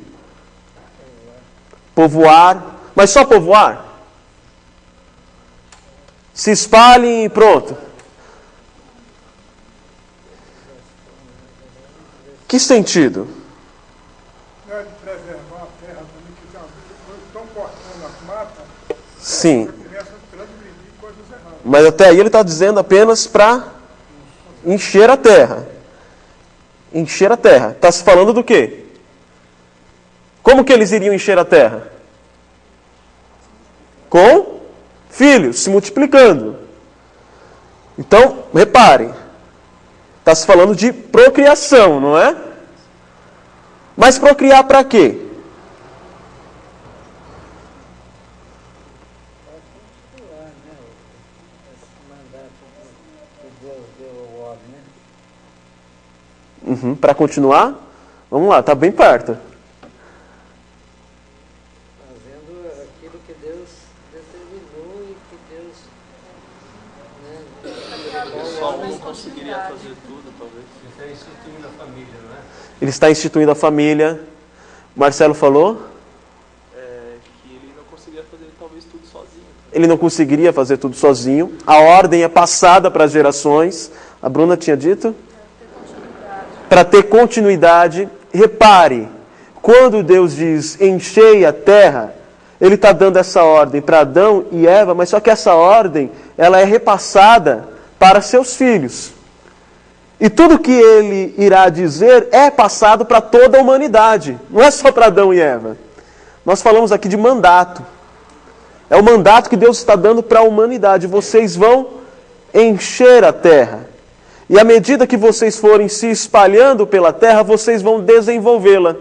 Povoar. Mas só povoar? Se espalhem e pronto. Que sentido? Não é de preservar a terra também, que estão cortando as matas, Sim. Mas até aí ele está dizendo apenas para encher a terra. Encher a terra. Está se falando do quê? Como que eles iriam encher a terra? Com filhos, se multiplicando. Então, reparem. Está se falando de procriação, não é? Mas procriar para quê? Para continuar? Vamos lá, está bem perto. Fazendo aquilo que Deus determinou e que Deus... Só um não conseguiria fazer tudo, talvez. Ele está instituindo a família, não é? Ele está instituindo a família. Marcelo falou? Que ele não conseguiria fazer talvez tudo sozinho. Ele não conseguiria fazer tudo sozinho. A ordem é passada para as gerações. A Bruna tinha dito? Para ter continuidade. Repare, quando Deus diz enchei a terra, Ele está dando essa ordem para Adão e Eva, mas só que essa ordem ela é repassada para seus filhos. E tudo que Ele irá dizer é passado para toda a humanidade. Não é só para Adão e Eva. Nós falamos aqui de mandato. É o mandato que Deus está dando para a humanidade. Vocês vão encher a terra. E à medida que vocês forem se espalhando pela terra, vocês vão desenvolvê-la.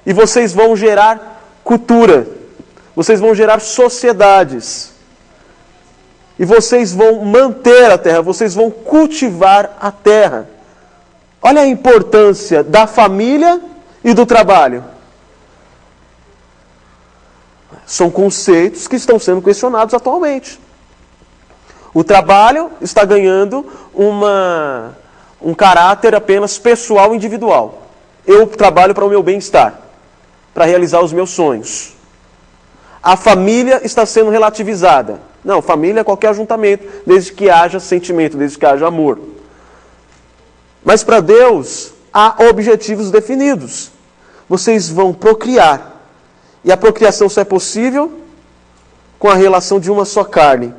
E vocês vão gerar cultura. Vocês vão gerar sociedades. E vocês vão manter a terra, vocês vão cultivar a terra. Olha a importância da família e do trabalho. São conceitos que estão sendo questionados atualmente. O trabalho está ganhando um caráter apenas pessoal, individual. Eu trabalho para o meu bem-estar, para realizar os meus sonhos. A família está sendo relativizada. Não, família é qualquer ajuntamento, desde que haja sentimento, desde que haja amor. Mas para Deus, há objetivos definidos. Vocês vão procriar. E a procriação só é possível com a relação de uma só carne,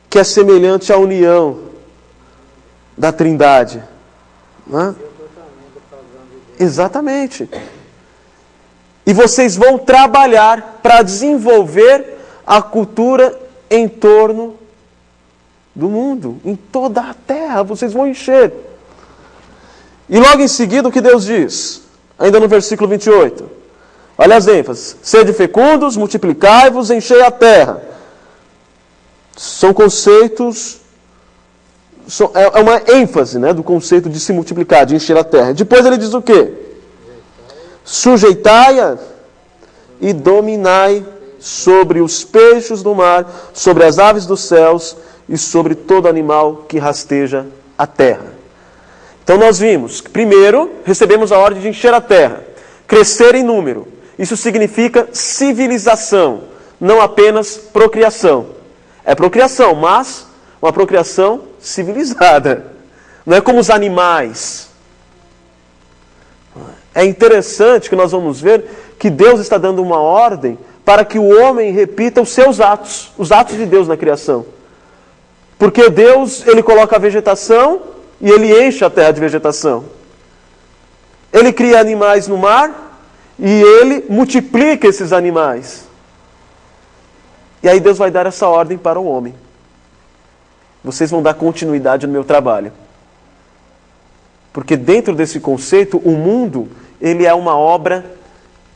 que é semelhante à união da Trindade. Não é? Exatamente. E vocês vão trabalhar para desenvolver a cultura em torno do mundo, em toda a terra. Vocês vão encher. E logo em seguida o que Deus diz? Ainda no versículo 28. Olha as ênfases. Sede fecundos, multiplicai-vos, enchei a terra. São conceitos... É uma ênfase, né, do conceito de se multiplicar, de encher a terra. Depois ele diz o quê? Sujeitai-a e dominai sobre os peixes do mar, sobre as aves dos céus e sobre todo animal que rasteja a terra. Então nós vimos que primeiro recebemos a ordem de encher a terra, crescer em número. Isso significa civilização, não apenas procriação. É procriação, mas uma procriação civilizada. Não é como os animais. É interessante que nós vamos ver que Deus está dando uma ordem para que o homem repita os seus atos, os atos de Deus na criação. Porque Deus, Ele coloca a vegetação e Ele enche a terra de vegetação. Ele cria animais no mar e Ele multiplica esses animais. E aí Deus vai dar essa ordem para o homem. Vocês vão dar continuidade no meu trabalho. Porque dentro desse conceito, o mundo, ele é uma obra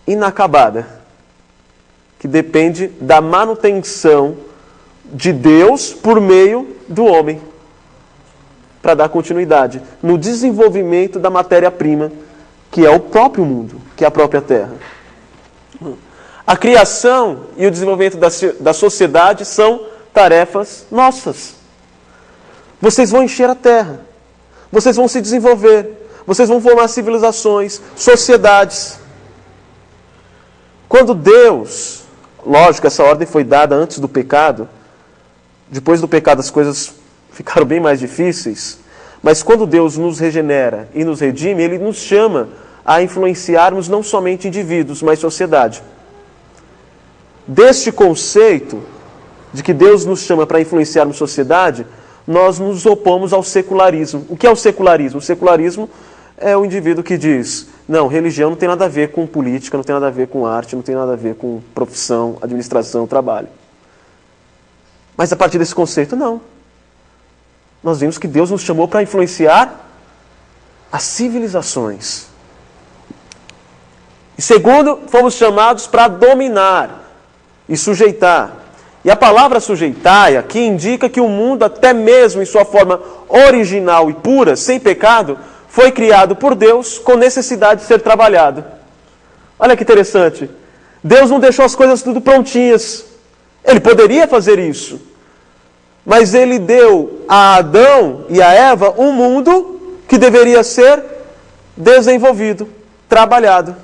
inacabada, que depende da manutenção de Deus por meio do homem, para dar continuidade no desenvolvimento da matéria-prima, que é o próprio mundo, que é a própria terra. A criação e o desenvolvimento da sociedade são tarefas nossas. Vocês vão encher a terra, vocês vão se desenvolver, vocês vão formar civilizações, sociedades. Quando Deus, lógico, essa ordem foi dada antes do pecado, depois do pecado as coisas ficaram bem mais difíceis, mas quando Deus nos regenera e nos redime, Ele nos chama a influenciarmos não somente indivíduos, mas sociedade. deste conceito de que Deus nos chama para influenciarmos a sociedade, nós nos opomos ao secularismo. O que é o secularismo? O secularismo é o indivíduo que diz, não, religião não tem nada a ver com política, não tem nada a ver com arte, não tem nada a ver com profissão, administração, trabalho. Mas a partir desse conceito, não. Nós vimos que Deus nos chamou para influenciar as civilizações. E segundo, fomos chamados para dominar e sujeitar. E a palavra sujeitar aqui indica que o mundo, até mesmo em sua forma original e pura, sem pecado, foi criado por Deus com necessidade de ser trabalhado. Olha que interessante. Deus não deixou as coisas tudo prontinhas. Ele poderia fazer isso. Mas Ele deu a Adão e a Eva um mundo que deveria ser desenvolvido, trabalhado.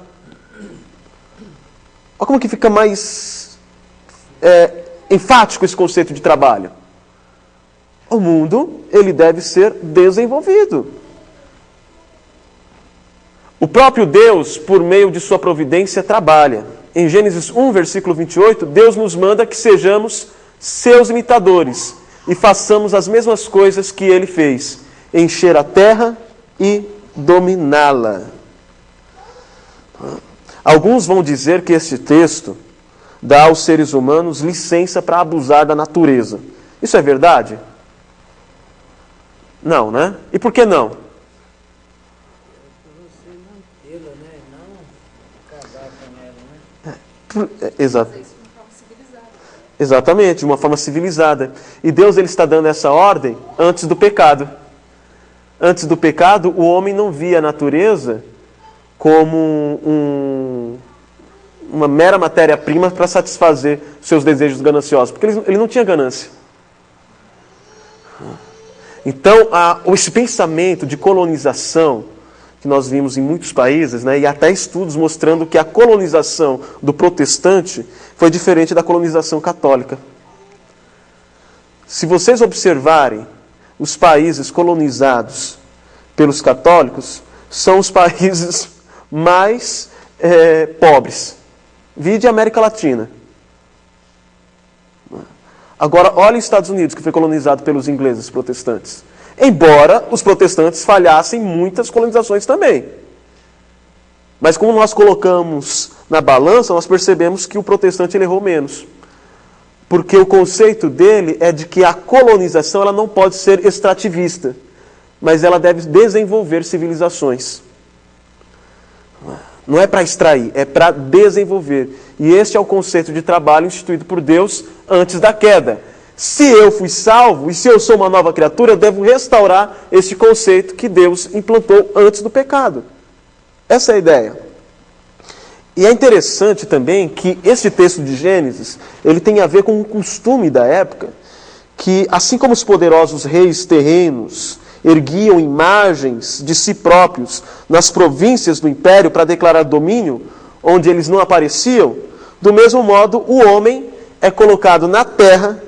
Olha como que fica mais enfático esse conceito de trabalho. O mundo, ele deve ser desenvolvido. O próprio Deus, por meio de sua providência, trabalha. Em Gênesis 1, versículo 28, Deus nos manda que sejamos seus imitadores e façamos as mesmas coisas que Ele fez, encher a terra e dominá-la. Alguns vão dizer que este texto dá aos seres humanos licença para abusar da natureza. Isso é verdade? Não, né? E por que não? Exatamente, de uma forma civilizada. E Deus ele está dando essa ordem antes do pecado. Antes do pecado, o homem não via a natureza como uma mera matéria-prima para satisfazer seus desejos gananciosos, porque ele não tinha ganância. Então, esse pensamento de colonização que nós vimos em muitos países, né, e até estudos mostrando que a colonização do protestante foi diferente da colonização católica. Se vocês observarem, os países colonizados pelos católicos são os países mais pobres. Vide a América Latina. Agora, olha os Estados Unidos, que foi colonizado pelos ingleses protestantes. Embora os protestantes falhassem em muitas colonizações também. Mas como nós colocamos na balança, nós percebemos que o protestante ele errou menos. Porque o conceito dele é de que a colonização ela não pode ser extrativista, mas ela deve desenvolver civilizações. Não é para extrair, é para desenvolver. E este é o conceito de trabalho instituído por Deus antes da queda. Se eu fui salvo e se eu sou uma nova criatura, eu devo restaurar este conceito que Deus implantou antes do pecado. Essa é a ideia. E é interessante também que este texto de Gênesis, ele tem a ver com um costume da época, que assim como os poderosos reis terrenos erguiam imagens de si próprios nas províncias do império para declarar domínio, onde eles não apareciam, do mesmo modo o homem é colocado na terra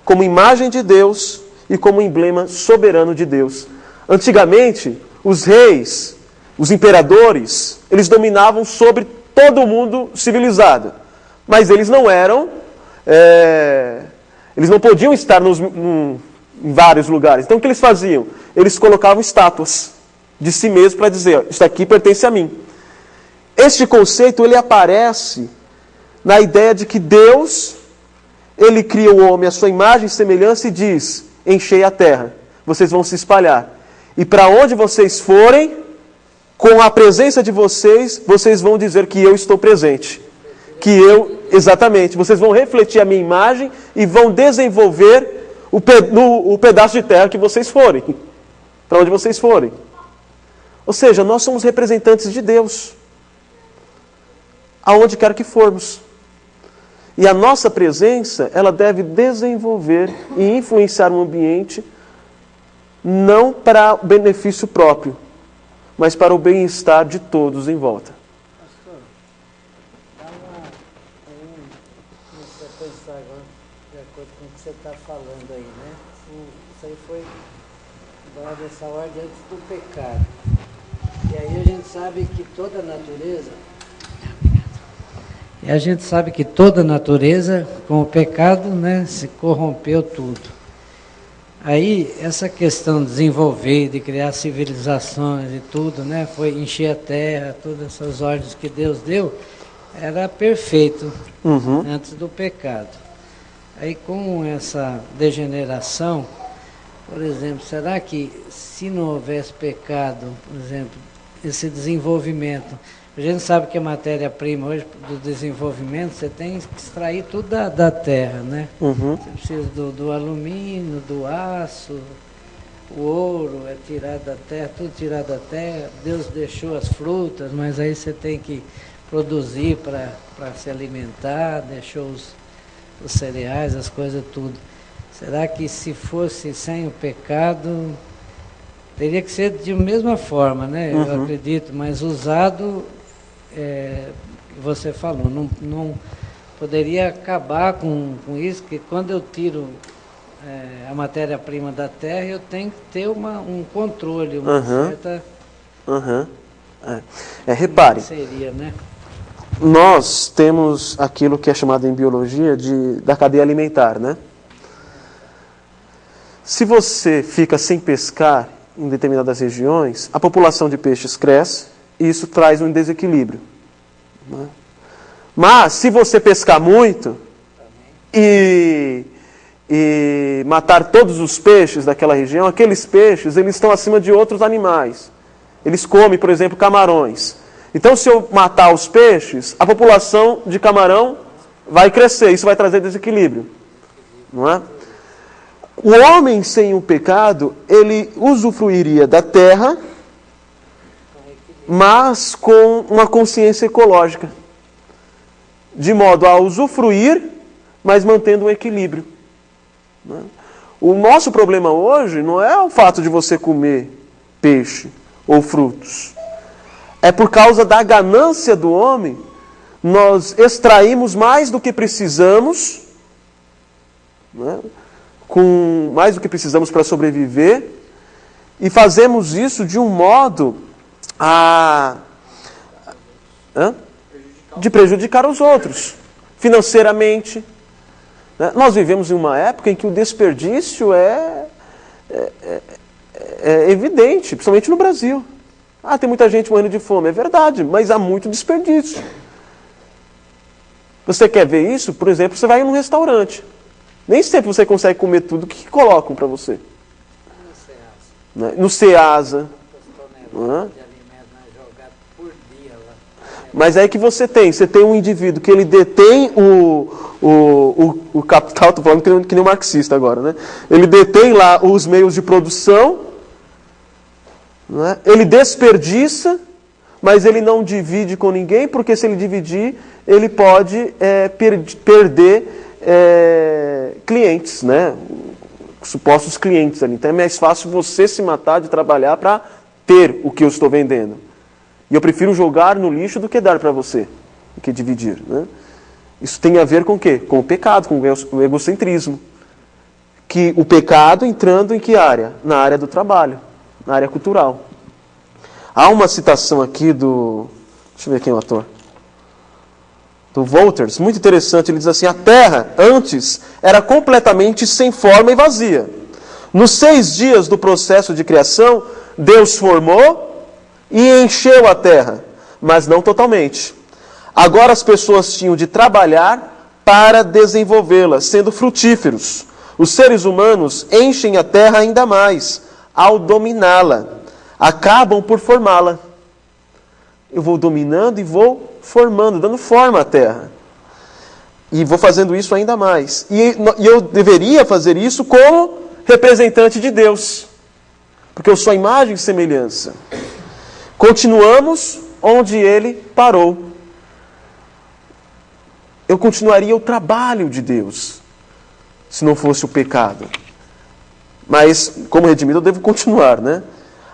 como imagem de Deus e como emblema soberano de Deus. Antigamente, os reis, os imperadores, eles dominavam sobre todo o mundo civilizado. Mas eles não eram... eles não podiam estar em vários lugares. Então o que eles faziam? Eles colocavam estátuas de si mesmos para dizer, isso aqui pertence a mim. Este conceito ele aparece na ideia de que Deus... Ele cria o homem à sua imagem e semelhança e diz, enchei a terra, vocês vão se espalhar. E para onde vocês forem, com a presença de vocês, vocês vão dizer que eu estou presente. Exatamente, vocês vão refletir a minha imagem e vão desenvolver o pedaço de terra que vocês forem. Para onde vocês forem. Ou seja, nós somos representantes de Deus. Aonde quer que formos. E a nossa presença, ela deve desenvolver e influenciar o ambiente não para o benefício próprio, mas para o bem-estar de todos em volta. Pastor, dá uma pensar agora, de acordo com o que você está falando aí, né? Isso aí foi dado essa ordem antes do pecado. E aí a gente sabe que toda a natureza... E a gente sabe que toda a natureza, com o pecado, né, se corrompeu tudo. Aí, essa questão de desenvolver, de criar civilizações e tudo, né, foi encher a terra, todas essas ordens que Deus deu, era perfeito antes do pecado. Aí, com essa degeneração, por exemplo, será que se não houvesse pecado, por exemplo, esse desenvolvimento, a gente sabe que a matéria-prima hoje do desenvolvimento, você tem que extrair tudo da terra, né? Você precisa do alumínio, do aço, o ouro é tirado da terra, tudo tirado da terra. Deus deixou as frutas, mas aí você tem que produzir para se alimentar, deixou os cereais, as coisas tudo. Será que se fosse sem o pecado, teria que ser de mesma forma, né? Eu acredito, mas usado, você falou, não poderia acabar com isso, que quando eu tiro a matéria-prima da terra, eu tenho que ter um controle, uma certa... Repare, seria, né? Nós temos aquilo que é chamado em biologia da cadeia alimentar, né? Se você fica sem pescar em determinadas regiões, a população de peixes cresce e isso traz um desequilíbrio, né? Mas se você pescar muito e matar todos os peixes daquela região, aqueles peixes eles estão acima de outros animais. Eles comem, por exemplo, camarões. Então, se eu matar os peixes, a população de camarão vai crescer. Isso vai trazer desequilíbrio, não é? O homem sem o pecado, ele usufruiria da terra, mas com uma consciência ecológica, de modo a usufruir, mas mantendo um equilíbrio, não é? O nosso problema hoje não é o fato de você comer peixe ou frutos. É por causa da ganância do homem, nós extraímos mais do que precisamos, né? Com mais do que precisamos para sobreviver, e fazemos isso de um modo de prejudicar os outros, financeiramente, né? Nós vivemos em uma época em que o desperdício é evidente, principalmente no Brasil. Tem muita gente morrendo de fome, é verdade, mas há muito desperdício. Você quer ver isso? Por exemplo, você vai num restaurante. Nem sempre você consegue comer tudo que colocam para você. No Ceasa. Mas é que você tem um indivíduo que ele detém o capital, estou falando que nem um marxista agora, né? Ele detém lá os meios de produção, não é? Ele desperdiça, mas ele não divide com ninguém, porque se ele dividir, ele pode perder clientes, né? Supostos clientes ali. Então é mais fácil você se matar de trabalhar para ter o que eu estou vendendo. E eu prefiro jogar no lixo do que dar para você, do que dividir, né? Isso tem a ver com o quê? Com o pecado, com o egocentrismo. Que o pecado entrando em que área? Na área do trabalho, na área cultural. Há uma citação aqui deixa eu ver quem é o ator. Do Wolters, muito interessante. Ele diz assim: a terra antes era completamente sem forma e vazia. Nos 6 dias do processo de criação, Deus formou e encheu a terra, mas não totalmente. Agora as pessoas tinham de trabalhar para desenvolvê-la, sendo frutíferos. Os seres humanos enchem a terra ainda mais ao dominá-la. Acabam por formá-la. Eu vou dominando e vou formando, dando forma à terra. E vou fazendo isso ainda mais. E eu deveria fazer isso como representante de Deus, porque eu sou a imagem e semelhança. Continuamos onde ele parou. Eu continuaria o trabalho de Deus, se não fosse o pecado. Mas, como redimido, eu devo continuar, né?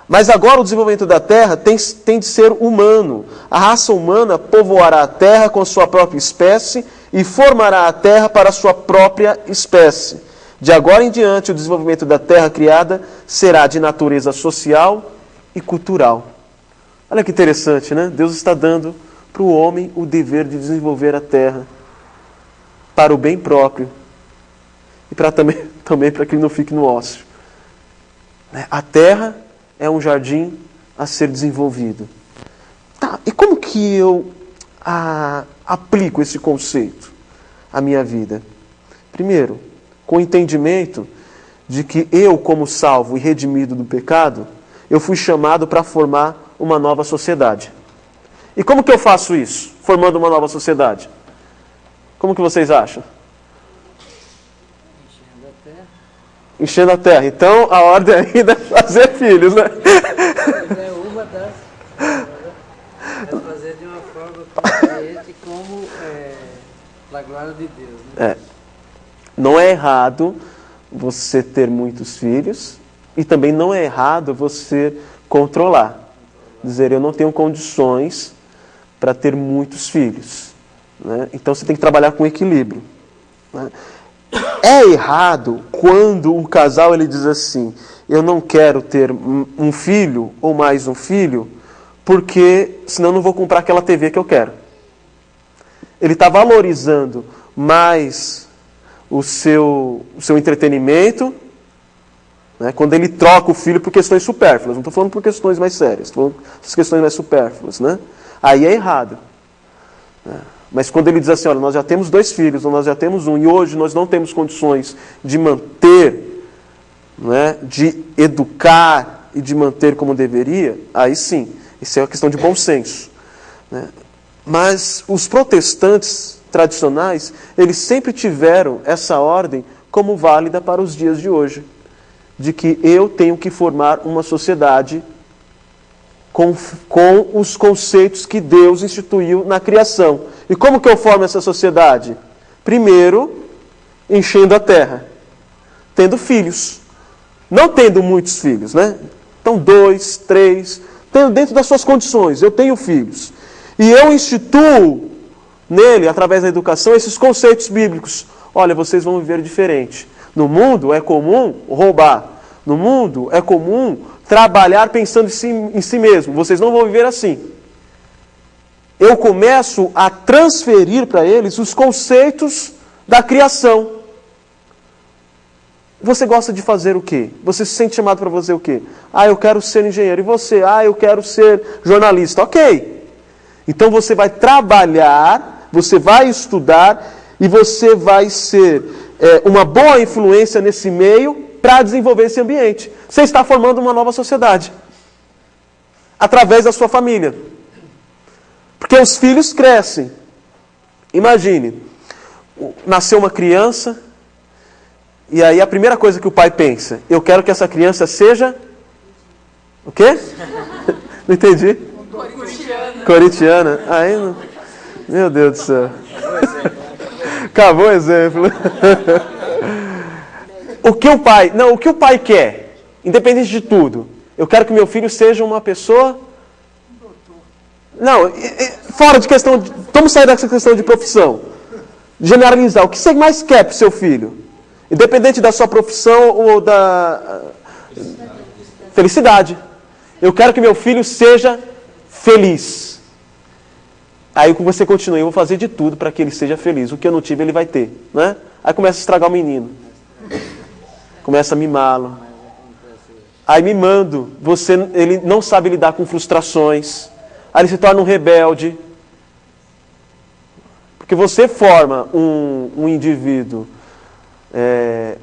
Mas agora o desenvolvimento da terra tem de ser humano. A raça humana povoará a terra com a sua própria espécie e formará a terra para a sua própria espécie. De agora em diante, o desenvolvimento da terra criada será de natureza social e cultural. Olha que interessante, né? Deus está dando para o homem o dever de desenvolver a terra para o bem próprio e também para que ele não fique no ócio. A terra é um jardim a ser desenvolvido. Tá, e como que eu aplico esse conceito à minha vida? Primeiro, com o entendimento de que eu, como salvo e redimido do pecado, eu fui chamado para formar uma nova sociedade. E como que eu faço isso, formando uma nova sociedade? Como que vocês acham? Enchendo a terra. Então, a ordem ainda é fazer filhos, né? É uma das... É fazer de uma forma consciente como a glória de Deus, né? Não é errado você ter muitos filhos e também não é errado você controlar. Dizer, eu não tenho condições para ter muitos filhos. Né? Então, você tem que trabalhar com equilíbrio. Né? É errado quando o casal ele diz assim, eu não quero ter um filho ou mais um filho, porque senão eu não vou comprar aquela TV que eu quero. Ele está valorizando mais o seu entretenimento, né, quando ele troca o filho por questões supérfluas. Não estou falando por questões mais sérias, estou falando por questões mais supérfluas. Né? Aí é errado. Mas quando ele diz assim, olha, nós já temos 2 filhos, ou nós já temos um, e hoje nós não temos condições de manter, né, de educar e de manter como deveria, aí sim, isso é uma questão de bom senso. Né? Mas os protestantes tradicionais, eles sempre tiveram essa ordem como válida para os dias de hoje, de que eu tenho que formar uma sociedade com os conceitos que Deus instituiu na criação. E como que eu formo essa sociedade? Primeiro, enchendo a terra, tendo filhos. Não tendo muitos filhos, né? Então, 2, 3, tendo dentro das suas condições, eu tenho filhos. E eu instituo nele, através da educação, esses conceitos bíblicos. Olha, vocês vão viver diferente. No mundo é comum roubar. No mundo é comum trabalhar pensando em si mesmo. Vocês não vão viver assim. Eu começo a transferir para eles os conceitos da criação. Você gosta de fazer o quê? Você se sente chamado para fazer o quê? Eu quero ser engenheiro. E você? Eu quero ser jornalista. Ok. Então você vai trabalhar, você vai estudar e você vai ser uma boa influência nesse meio para desenvolver esse ambiente. Você está formando uma nova sociedade. Através da sua família. Porque os filhos crescem. Imagine, nasceu uma criança, e aí a primeira coisa que o pai pensa, eu quero que essa criança seja... O quê? Não entendi. Corintiana. Aí não... Meu Deus do céu. Acabou o exemplo. O que o pai quer, independente de tudo, eu quero que meu filho seja uma pessoa... Não, fora de questão... Vamos sair dessa questão de profissão. Generalizar. O que você mais quer para o seu filho? Independente da sua profissão ou da... Felicidade. Eu quero que meu filho seja feliz. Aí você continua, eu vou fazer de tudo para que ele seja feliz. O que eu não tive, ele vai ter. Né? Aí começa a estragar o menino. Começa a mimá-lo. Aí mimando, ele não sabe lidar com frustrações. Aí ele se torna um rebelde. Porque você forma um indivíduo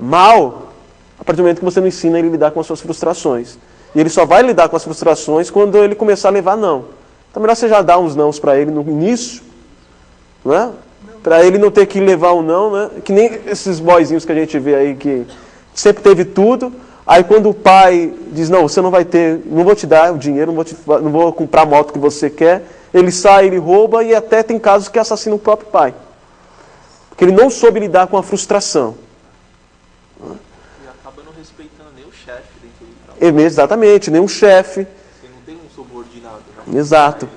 mal a partir do momento que você não ensina ele a lidar com as suas frustrações. E ele só vai lidar com as frustrações quando ele começar a levar não. Então é melhor você já dar uns nãos para ele no início, né? Para ele não ter que levar um não, né? Que nem esses boyzinhos que a gente vê aí que sempre teve tudo. Aí quando o pai diz, não, você não vai ter, não vou te dar o dinheiro, não vou comprar a moto que você quer, ele sai, ele rouba e até tem casos que assassinam o próprio pai. Porque ele não soube lidar com a frustração. E acaba não respeitando nem o chefe dentro do trabalho. Exatamente, nem um chefe. Você não tem um subordinado, né? Exato.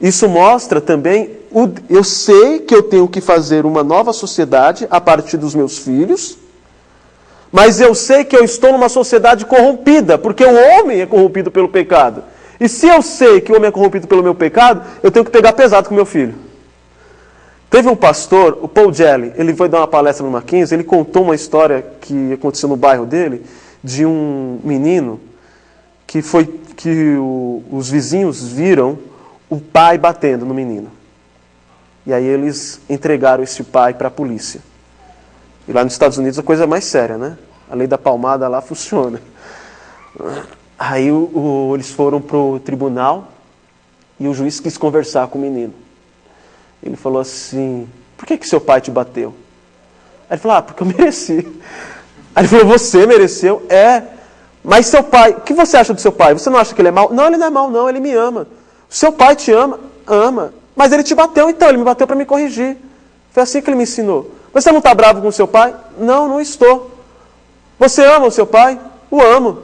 Isso mostra também, eu sei que eu tenho que fazer uma nova sociedade a partir dos meus filhos, mas eu sei que eu estou numa sociedade corrompida, porque o homem é corrompido pelo pecado. E se eu sei que o homem é corrompido pelo meu pecado, eu tenho que pegar pesado com meu filho. Teve um pastor, o Paul Jelly, ele foi dar uma palestra no Mackenzie, ele contou uma história que aconteceu no bairro dele, de um menino que os vizinhos viram o pai batendo no menino. E aí eles entregaram esse pai para a polícia. E lá nos Estados Unidos a coisa é mais séria, né? A lei da palmada lá funciona. Aí eles foram para o tribunal e o juiz quis conversar com o menino. Ele falou assim, por que seu pai te bateu? Aí ele falou, porque eu mereci. Aí ele falou, você mereceu? É. Mas seu pai, o que você acha do seu pai? Você não acha que ele é mau? Não, ele não é mau não, ele me ama. O seu pai te ama? Ama. Mas ele te bateu então, ele me bateu para me corrigir. Foi assim que ele me ensinou. Você não está bravo com o seu pai? Não, não estou. Você ama o seu pai? O amo.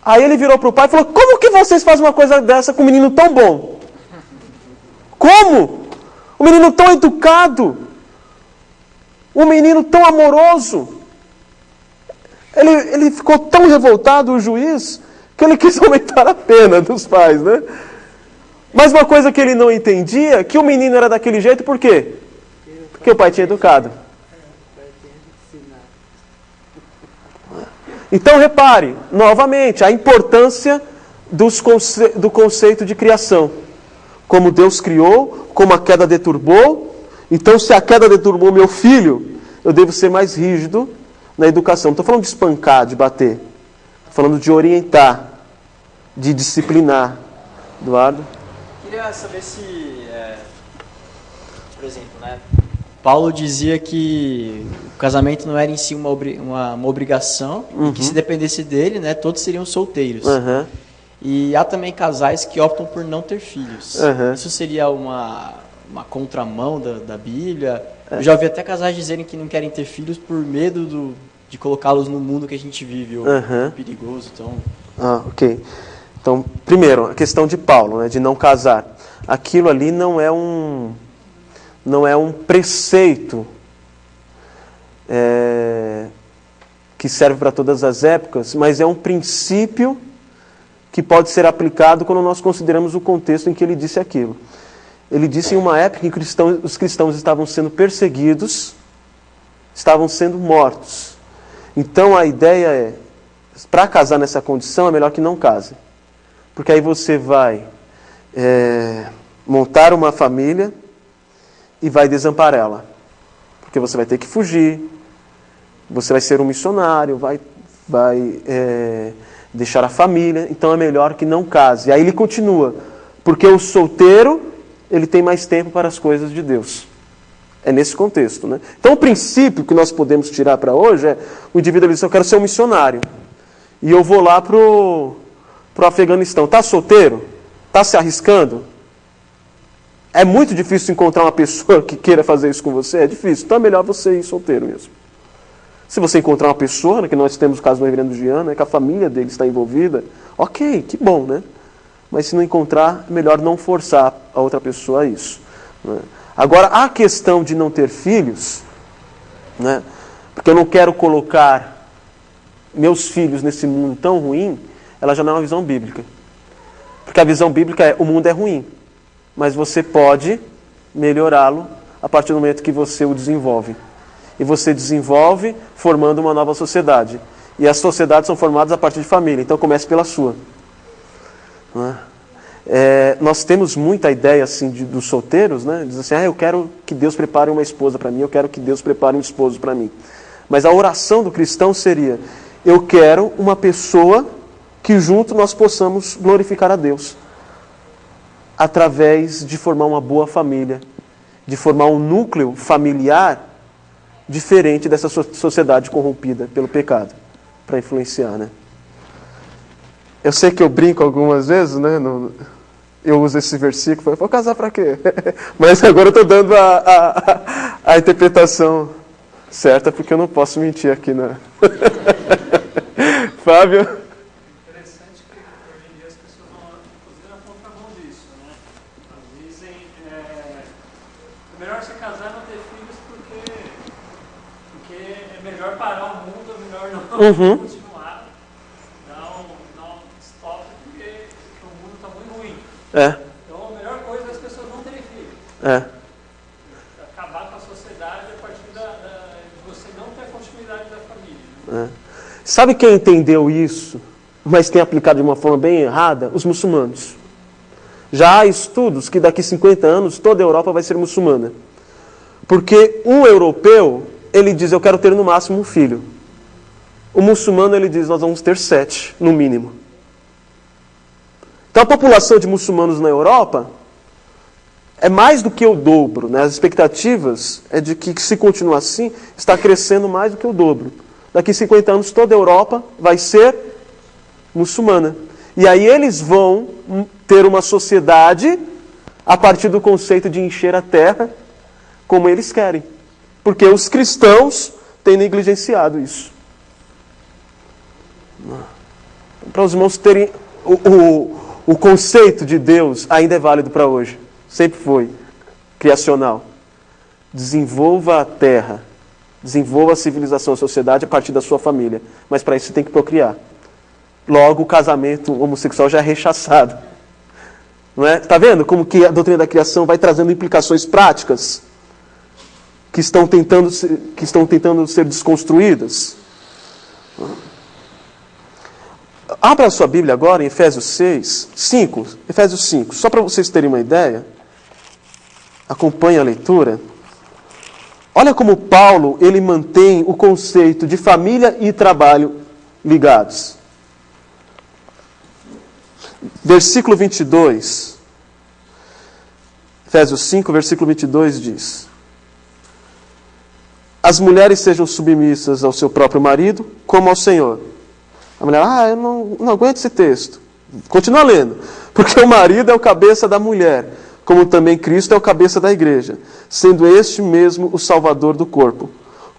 Aí ele virou para o pai e falou, como que vocês fazem uma coisa dessa com um menino tão bom? Como? Um menino tão educado. Um menino tão amoroso. Ele ficou tão revoltado, o juiz, que ele quis aumentar a pena dos pais, né? Mas uma coisa que ele não entendia, que o menino era daquele jeito, por quê? Porque o pai tinha educado. Então repare, novamente, a importância do conceito de criação. Como Deus criou, como a queda deturbou. Então se a queda deturbou meu filho, eu devo ser mais rígido na educação. Não estou falando de espancar, de bater. Estou falando de orientar, de disciplinar. Eduardo? Queria saber se, por exemplo, né, Paulo dizia que o casamento não era em si uma obrigação, e que se dependesse dele, né, todos seriam solteiros. E há também casais que optam por não ter filhos. Isso seria uma contramão da Bíblia? Eu já ouvi até casais dizerem que não querem ter filhos por medo de colocá-los no mundo que a gente vive, ou perigoso. Então... ok. Então, primeiro, a questão de Paulo, né, de não casar. Aquilo ali não é um preceito que serve para todas as épocas, mas é um princípio que pode ser aplicado quando nós consideramos o contexto em que ele disse aquilo. Ele disse em uma época em que os cristãos estavam sendo perseguidos, estavam sendo mortos. Então a ideia é, para casar nessa condição é melhor que não case. Porque aí você vai montar uma família e vai desampará-la. Porque você vai ter que fugir, você vai ser um missionário, vai deixar a família, então é melhor que não case. E aí ele continua, porque o solteiro, ele tem mais tempo para as coisas de Deus. É nesse contexto, né? Então o princípio que nós podemos tirar para hoje é, o indivíduo diz, eu quero ser um missionário, e eu vou lá pro Afeganistão. Está solteiro? Está se arriscando? É muito difícil encontrar uma pessoa que queira fazer isso com você? É difícil. Então é melhor você ir solteiro mesmo. Se você encontrar uma pessoa, né, que nós temos o caso do reverendo Jean, né, que a família dele está envolvida, ok, que bom, né? Mas se não encontrar, é melhor não forçar a outra pessoa a isso. Né? Agora, a questão de não ter filhos, né, porque eu não quero colocar meus filhos nesse mundo tão ruim, ela já não é uma visão bíblica. Porque a visão bíblica é, o mundo é ruim, mas você pode melhorá-lo a partir do momento que você o desenvolve. E você desenvolve formando uma nova sociedade. E as sociedades são formadas a partir de família, então comece pela sua. Não é? Nós temos muita ideia assim, dos solteiros, né? Diz assim, eu quero que Deus prepare uma esposa para mim, eu quero que Deus prepare um esposo para mim. Mas a oração do cristão seria, eu quero uma pessoa que junto nós possamos glorificar a Deus, através de formar uma boa família, de formar um núcleo familiar diferente dessa sociedade corrompida pelo pecado, para influenciar, né? Eu sei que eu brinco algumas vezes, né? Eu uso esse versículo, vou casar para quê? Mas agora eu estou dando a interpretação certa, porque eu não posso mentir aqui, né? Fábio? Interessante que hoje em dia as pessoas vão, inclusive, na contramão disso, né? Elas dizem, é melhor você casar e não ter filhos porque é melhor parar o mundo, é melhor não continuar. Não stop, porque o Então a melhor coisa é as pessoas não terem filhos. Acabar com a sociedade a partir de você não ter a continuidade da família. Sabe quem entendeu isso, mas tem aplicado de uma forma bem errada? Os muçulmanos. Já há estudos que daqui a 50 anos toda a Europa vai ser muçulmana. Porque um europeu, ele diz, eu quero ter no máximo um filho. O muçulmano, ele diz, nós vamos ter 7, no mínimo. Então a população de muçulmanos na Europa é mais do que o dobro. Né? As expectativas é de que, se continuar assim, está crescendo mais do que o dobro. Daqui a 50 anos toda a Europa vai ser muçulmana. E aí eles vão ter uma sociedade a partir do conceito de encher a terra como eles querem. Porque os cristãos têm negligenciado isso. Para os irmãos terem... O conceito de Deus ainda é válido para hoje. Sempre foi criacional. Desenvolva a terra. Desenvolva a civilização, a sociedade a partir da sua família. Mas para isso você tem que procriar. Logo, o casamento homossexual já é rechaçado. Não é? Está vendo como que a doutrina da criação vai trazendo implicações práticas que estão tentando ser desconstruídas? Abra a sua Bíblia agora em Efésios 5, só para vocês terem uma ideia. Acompanhe a leitura. Olha como Paulo, ele mantém o conceito de família e trabalho ligados. Versículo 22. Efésios 5, versículo 22 diz: as mulheres sejam submissas ao seu próprio marido, como ao Senhor. A mulher, eu não aguento esse texto. Continua lendo. Porque o marido é o cabeça da mulher, como também Cristo é o cabeça da igreja, sendo este mesmo o salvador do corpo.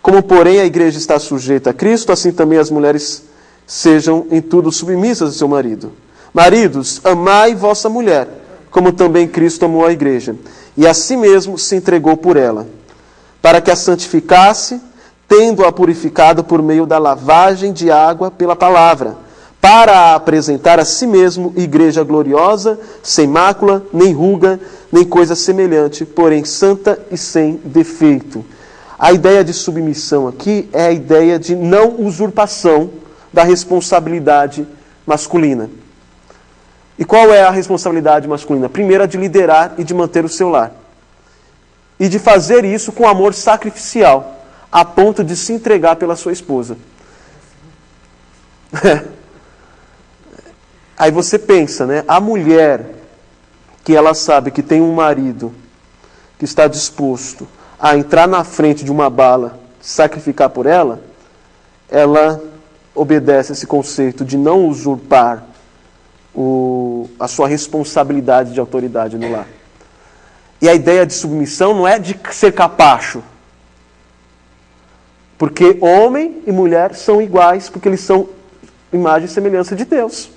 Como, porém, a igreja está sujeita a Cristo, assim também as mulheres sejam em tudo submissas ao seu marido. Maridos, amai vossa mulher, como também Cristo amou a igreja, e a si mesmo se entregou por ela, para que a santificasse, tendo-a purificado por meio da lavagem de água pela palavra, para a apresentar a si mesmo igreja gloriosa, sem mácula, nem ruga, nem coisa semelhante, porém santa e sem defeito. A ideia de submissão aqui é a ideia de não usurpação da responsabilidade masculina. E qual é a responsabilidade masculina? Primeiro, a de liderar e de manter o seu lar. E de fazer isso com amor sacrificial, a ponto de se entregar pela sua esposa. Aí você pensa, né? A mulher que ela sabe que tem um marido que está disposto a entrar na frente de uma bala, sacrificar por ela, ela obedece esse conceito de não usurpar a sua responsabilidade de autoridade no lar. E a ideia de submissão não é de ser capacho. Porque homem e mulher são iguais, porque eles são imagem e semelhança de Deus.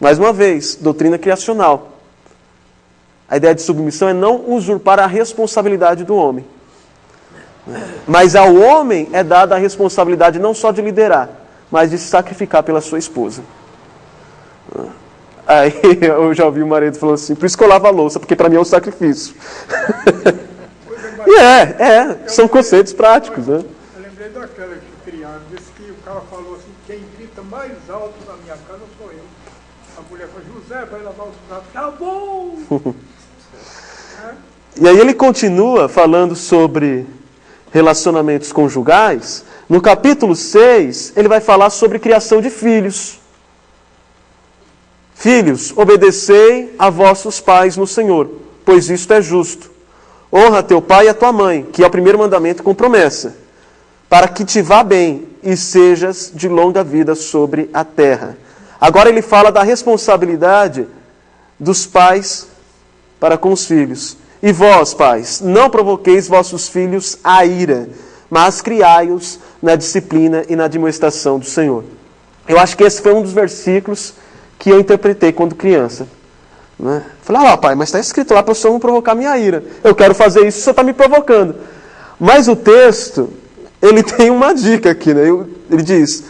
Mais uma vez, doutrina criacional. A ideia de submissão é não usurpar a responsabilidade do homem. Mas ao homem é dada a responsabilidade não só de liderar, mas de se sacrificar pela sua esposa. Aí eu já ouvi o marido falando assim, por isso que eu lavo a louça, porque para mim é um sacrifício. E são conceitos práticos, né? Eu lembrei daquela que criaram, disse que o cara falou assim, quem grita mais alto na minha casa sou eu. A mulher falou, José, vai lavar os pratos. Tá bom! E aí ele continua falando sobre relacionamentos conjugais. No capítulo 6, ele vai falar sobre criação de filhos. Filhos, obedecei a vossos pais no Senhor, pois isto é justo. Honra teu pai e a tua mãe, que é o primeiro mandamento com promessa, para que te vá bem e sejas de longa vida sobre a terra. Agora ele fala da responsabilidade dos pais para com os filhos. E vós, pais, não provoqueis vossos filhos a ira, mas criai-os na disciplina e na admoestação do Senhor. Eu acho que esse foi um dos versículos que eu interpretei quando criança. Né? Falei, pai, mas está escrito lá para o Senhor não provocar minha ira. Eu quero fazer isso, o Senhor está me provocando. Mas o texto, ele tem uma dica aqui, né? Ele diz,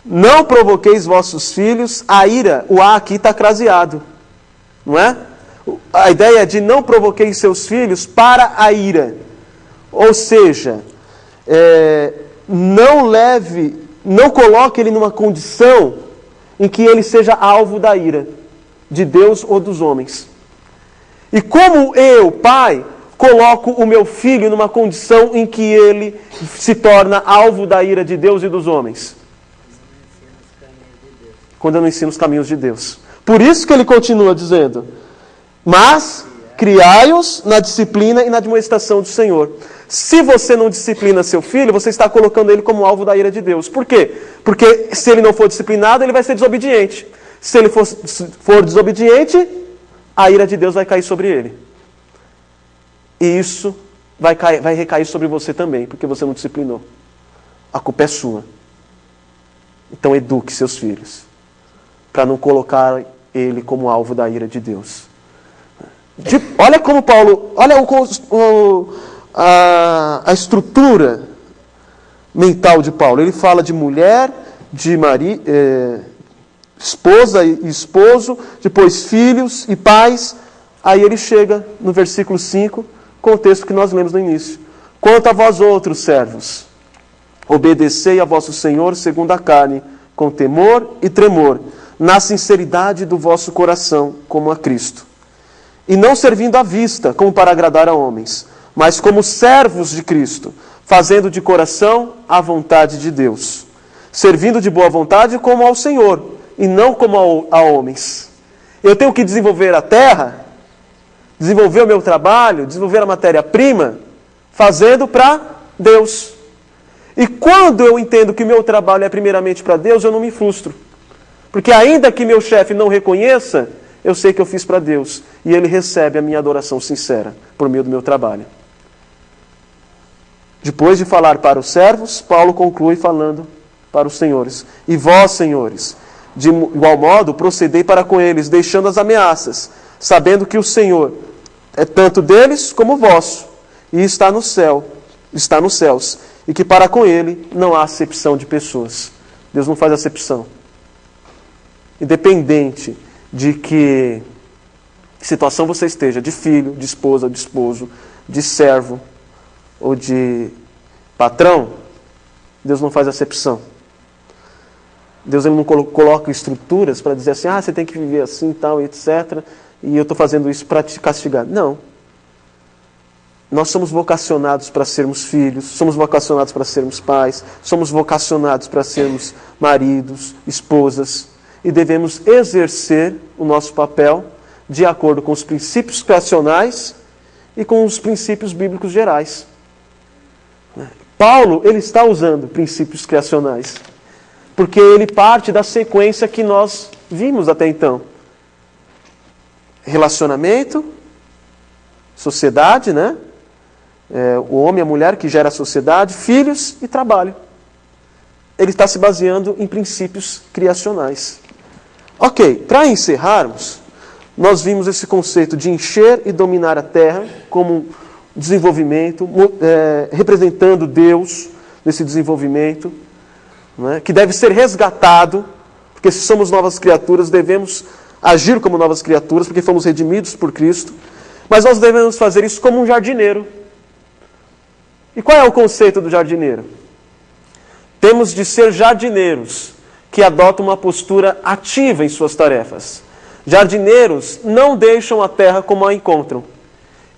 não provoqueis vossos filhos a ira. O A aqui está craseado. Não é? A ideia é de não provoquei seus filhos para a ira. Ou seja, não coloque ele numa condição em que ele seja alvo da ira de Deus ou dos homens. E como eu, pai, coloco o meu filho numa condição em que ele se torna alvo da ira de Deus e dos homens? Quando eu não ensino os caminhos de Deus. Por isso que ele continua dizendo: mas criai-os na disciplina e na admoestação do Senhor. Se você não disciplina seu filho, você está colocando ele como alvo da ira de Deus. Por quê? Porque se ele não for disciplinado, ele vai ser desobediente. Se ele for desobediente, a ira de Deus vai cair sobre ele. E isso vai recair sobre você também, porque você não disciplinou. A culpa é sua. Então eduque seus filhos, para não colocar ele como alvo da ira de Deus. Olha como Paulo, olha a estrutura mental de Paulo. Ele fala de mulher, de esposa e esposo, depois filhos e pais. Aí ele chega no versículo 5, com o texto que nós lemos no início. Quanto a vós outros servos, obedecei a vosso Senhor segundo a carne, com temor e tremor, na sinceridade do vosso coração, como a Cristo. E não servindo à vista, como para agradar a homens, mas como servos de Cristo, fazendo de coração a vontade de Deus, servindo de boa vontade como ao Senhor, e não como a homens. Eu tenho que desenvolver a terra, desenvolver o meu trabalho, desenvolver a matéria-prima, fazendo para Deus. E quando eu entendo que o meu trabalho é primeiramente para Deus, eu não me frustro. Porque ainda que meu chefe não reconheça, eu sei que eu fiz para Deus. E Ele recebe a minha adoração sincera por meio do meu trabalho. Depois de falar para os servos, Paulo conclui falando para os senhores. E vós, senhores, de igual modo, procedei para com eles, deixando as ameaças, sabendo que o Senhor é tanto deles como vosso, e está nos céus, e que para com Ele não há acepção de pessoas. Deus não faz acepção. Independente de que situação você esteja, de filho, de esposa, de esposo, de servo ou de patrão, Deus não faz acepção. Deus ele não coloca estruturas para dizer assim, você tem que viver assim, tal, etc. E eu estou fazendo isso para te castigar. Não. Nós somos vocacionados para sermos filhos, somos vocacionados para sermos pais, somos vocacionados para sermos maridos, esposas, e devemos exercer o nosso papel de acordo com os princípios criacionais e com os princípios bíblicos gerais. Paulo, ele está usando princípios criacionais, porque ele parte da sequência que nós vimos até então. Relacionamento, sociedade, né? O homem e a mulher que gera a sociedade, filhos e trabalho. Ele está se baseando em princípios criacionais. Ok, para encerrarmos, nós vimos esse conceito de encher e dominar a terra como desenvolvimento, representando Deus nesse desenvolvimento, né, que deve ser resgatado, porque se somos novas criaturas, devemos agir como novas criaturas, porque fomos redimidos por Cristo, mas nós devemos fazer isso como um jardineiro. E qual é o conceito do jardineiro? Temos de ser jardineiros que adotam uma postura ativa em suas tarefas. Jardineiros não deixam a terra como a encontram.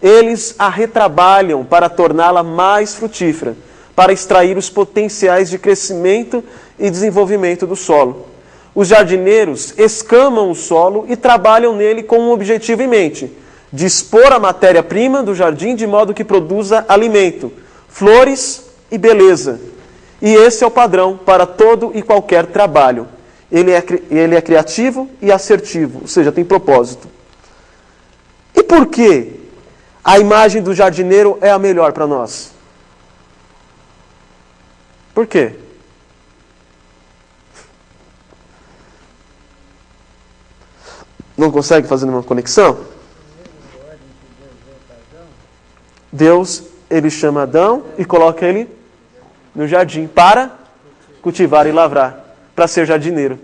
Eles a retrabalham para torná-la mais frutífera, para extrair os potenciais de crescimento e desenvolvimento do solo. Os jardineiros escamam o solo e trabalham nele com um objetivo em mente: dispor a matéria-prima do jardim de modo que produza alimento, flores e beleza. E esse é o padrão para todo e qualquer trabalho. Ele é criativo e assertivo, ou seja, tem propósito. E por que a imagem do jardineiro é a melhor para nós? Por quê? Não consegue fazer uma conexão? Deus, ele chama Adão e coloca ele no jardim para cultivar e lavrar, para ser jardineiro.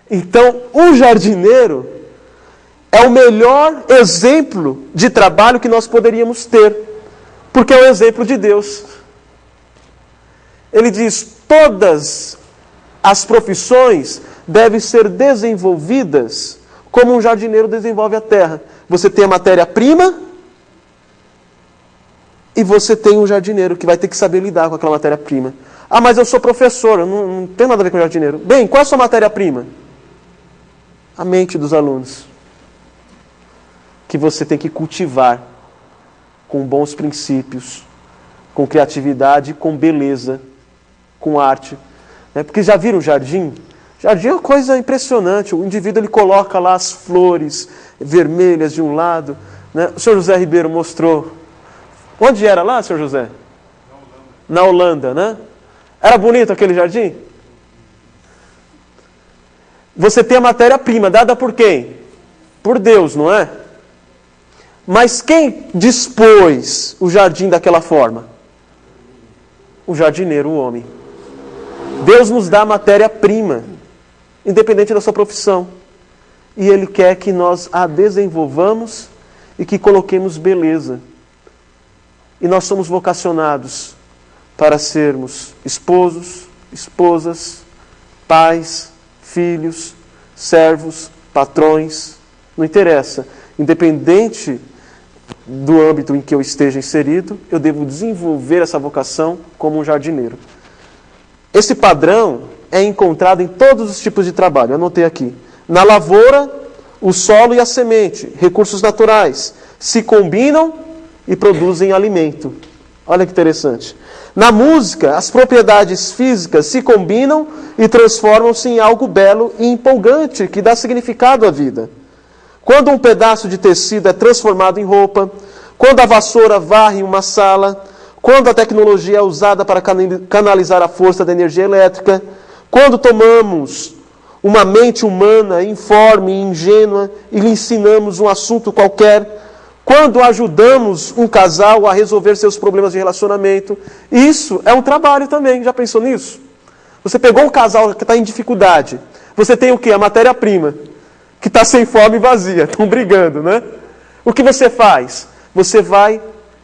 Então, o jardineiro, é o melhor exemplo de trabalho que nós poderíamos ter, porque é o exemplo de Deus. Ele diz: todas as profissões devem ser desenvolvidas como um jardineiro desenvolve a terra. Você tem a matéria-prima e você tem um jardineiro que vai ter que saber lidar com aquela matéria-prima. Ah, mas eu sou professor, eu não tenho nada a ver com o jardineiro. Bem, qual é a sua matéria-prima? A mente dos alunos, que você tem que cultivar com bons princípios, com criatividade, com beleza, com arte. Porque já viram o jardim? Jardim é uma coisa impressionante. O indivíduo ele coloca lá as flores vermelhas de um lado. O senhor José Ribeiro mostrou. Onde era lá, senhor José? Na Holanda, né? Era bonito aquele jardim? Você tem a matéria-prima, dada por quem? Por Deus, não é? Mas quem dispôs o jardim daquela forma? O jardineiro, o homem. Deus nos dá a matéria-prima, independente da sua profissão. E Ele quer que nós a desenvolvamos e que coloquemos beleza. E nós somos vocacionados para sermos esposos, esposas, pais, filhos, servos, patrões, não interessa. Independente do âmbito em que eu esteja inserido, eu devo desenvolver essa vocação como um jardineiro. Esse padrão é encontrado em todos os tipos de trabalho. Eu anotei aqui. Na lavoura, o solo e a semente, recursos naturais, se combinam e produzem alimento. Olha que interessante. Na música, as propriedades físicas se combinam e transformam-se em algo belo e empolgante, que dá significado à vida. Quando um pedaço de tecido é transformado em roupa, quando a vassoura varre uma sala, quando a tecnologia é usada para canalizar a força da energia elétrica, quando tomamos uma mente humana, informe e ingênua, e lhe ensinamos um assunto qualquer, quando ajudamos um casal a resolver seus problemas de relacionamento, isso é um trabalho também. Já pensou nisso? Você pegou um casal que está em dificuldade, você tem o quê? A matéria-prima, que está sem fome e vazia, estão brigando, né? O que você faz? Você vai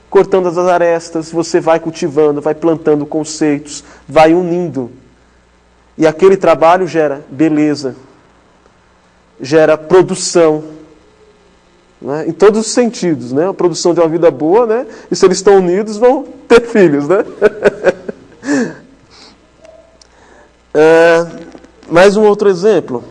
cortando as arestas, você vai cultivando, vai plantando conceitos, vai unindo. E aquele trabalho gera beleza, gera produção, né? Em todos os sentidos, né? A produção de uma vida boa, né? E se eles estão unidos, vão ter filhos, né? Mais um outro exemplo.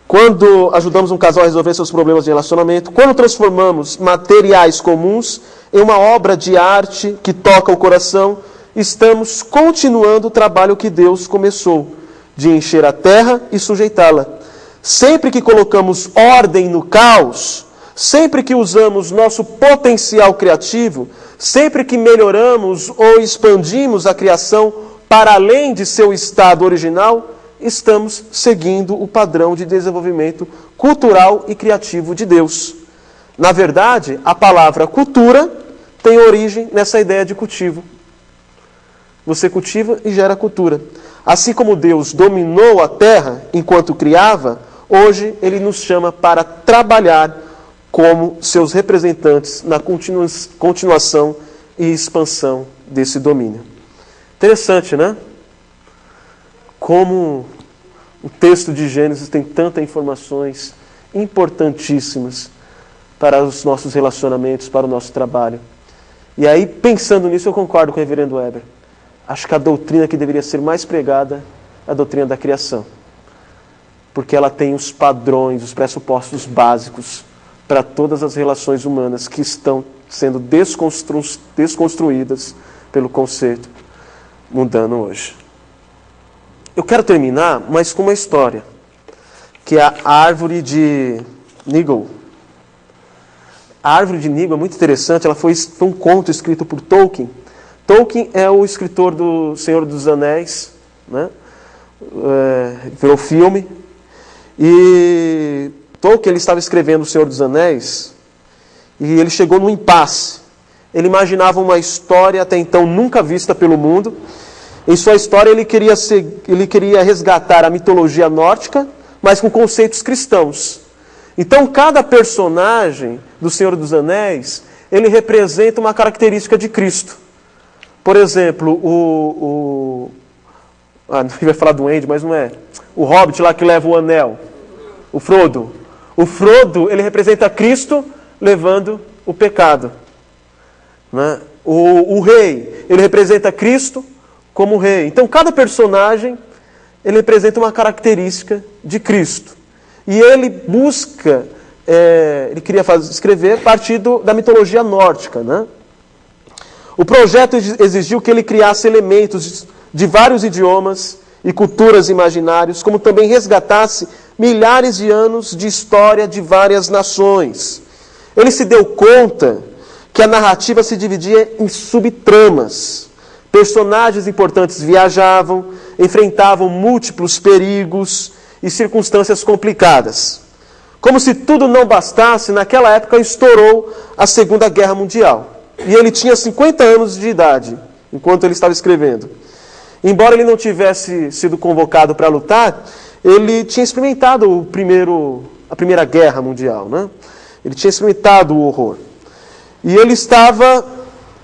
Quando ajudamos um casal a resolver seus problemas de relacionamento, quando transformamos materiais comuns em uma obra de arte que toca o coração, estamos continuando o trabalho que Deus começou, de encher a terra e sujeitá-la. Sempre que colocamos ordem no caos, sempre que usamos nosso potencial criativo, sempre que melhoramos ou expandimos a criação para além de seu estado original, estamos seguindo o padrão de desenvolvimento cultural e criativo de Deus. Na verdade, a palavra cultura tem origem nessa ideia de cultivo. Você cultiva e gera cultura. Assim como Deus dominou a terra enquanto criava, hoje Ele nos chama para trabalhar como seus representantes na continuação e expansão desse domínio. Interessante, né? Como o texto de Gênesis tem tantas informações importantíssimas para os nossos relacionamentos, para o nosso trabalho. E aí, pensando nisso, eu concordo com o reverendo Weber. Acho que a doutrina que deveria ser mais pregada é a doutrina da criação. Porque ela tem os padrões, os pressupostos básicos para todas as relações humanas que estão sendo desconstruídas pelo conceito mundano hoje. Eu quero terminar, mas com uma história, que é a árvore de Nigel. A árvore de Nigel é muito interessante, ela foi um conto escrito por Tolkien. Tolkien é o escritor do Senhor dos Anéis, né? Virou filme. E Tolkien ele estava escrevendo o Senhor dos Anéis e ele chegou num impasse. Ele imaginava uma história até então nunca vista pelo mundo. Em sua história ele queria resgatar a mitologia nórdica, mas com conceitos cristãos. Então, cada personagem do Senhor dos Anéis, ele representa uma característica de Cristo. Por exemplo, não ia falar do Andy, mas não é. O Hobbit lá que leva o anel. O Frodo. O Frodo, ele representa Cristo levando o pecado. Né? O rei, ele representa Cristo como rei. Então, cada personagem, ele representa uma característica de Cristo. E ele busca, ele queria escrever a partir da mitologia nórdica. Né? O projeto exigiu que ele criasse elementos de vários idiomas e culturas imaginários, como também resgatasse milhares de anos de história de várias nações. Ele se deu conta que a narrativa se dividia em subtramas. Personagens importantes viajavam, enfrentavam múltiplos perigos e circunstâncias complicadas. Como se tudo não bastasse, naquela época estourou a Segunda Guerra Mundial. E ele tinha 50 anos de idade, enquanto ele estava escrevendo. Embora ele não tivesse sido convocado para lutar, ele tinha experimentado a Primeira Guerra Mundial. Né? Ele tinha experimentado o horror. E ele estava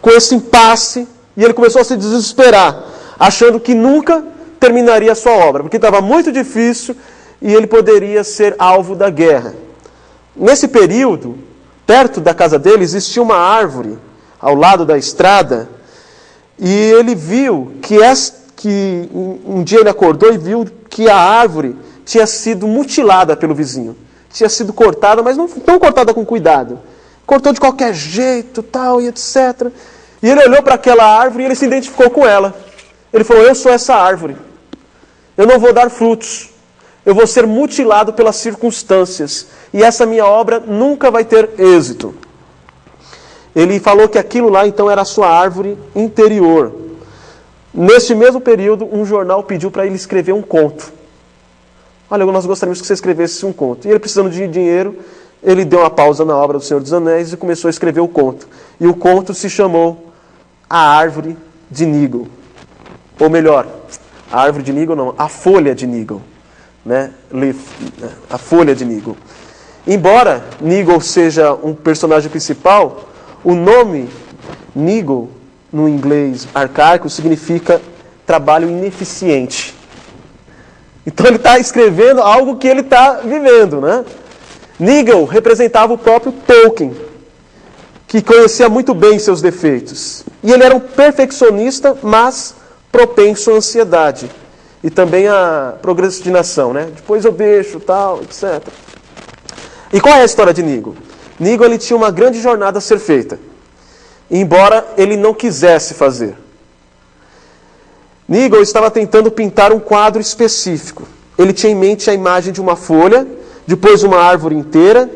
com esse impasse, e ele começou a se desesperar, achando que nunca terminaria a sua obra, porque estava muito difícil e ele poderia ser alvo da guerra. Nesse período, perto da casa dele, existia uma árvore ao lado da estrada, e ele viu que um dia ele acordou e viu que a árvore tinha sido mutilada pelo vizinho. Tinha sido cortada, mas não cortada com cuidado. Cortou de qualquer jeito, tal, e etc. E ele olhou para aquela árvore e ele se identificou com ela. Ele falou, eu sou essa árvore. Eu não vou dar frutos. Eu vou ser mutilado pelas circunstâncias. E essa minha obra nunca vai ter êxito. Ele falou que aquilo lá, então, era a sua árvore interior. Neste mesmo período, um jornal pediu para ele escrever um conto. Olha, nós gostaríamos que você escrevesse um conto. E ele, precisando de dinheiro, ele deu uma pausa na obra do Senhor dos Anéis e começou a escrever o conto. E o conto se chamou A Árvore de Nigel. Ou melhor, a Árvore de Nigel não, a Folha de Nigel. Né? A Folha de Nigel. Embora Nigel seja um personagem principal, o nome Nigel, no inglês arcaico, significa trabalho ineficiente. Então ele está escrevendo algo que ele está vivendo. Né? Nigel representava o próprio Tolkien, que conhecia muito bem seus defeitos. E ele era um perfeccionista, mas propenso à ansiedade. E também à procrastinação. Né? Depois eu deixo, tal, etc. E qual é a história de Nigel? Nigel, ele tinha uma grande jornada a ser feita, embora ele não quisesse fazer. Nigel estava tentando pintar um quadro específico. Ele tinha em mente a imagem de uma folha, depois uma árvore inteira,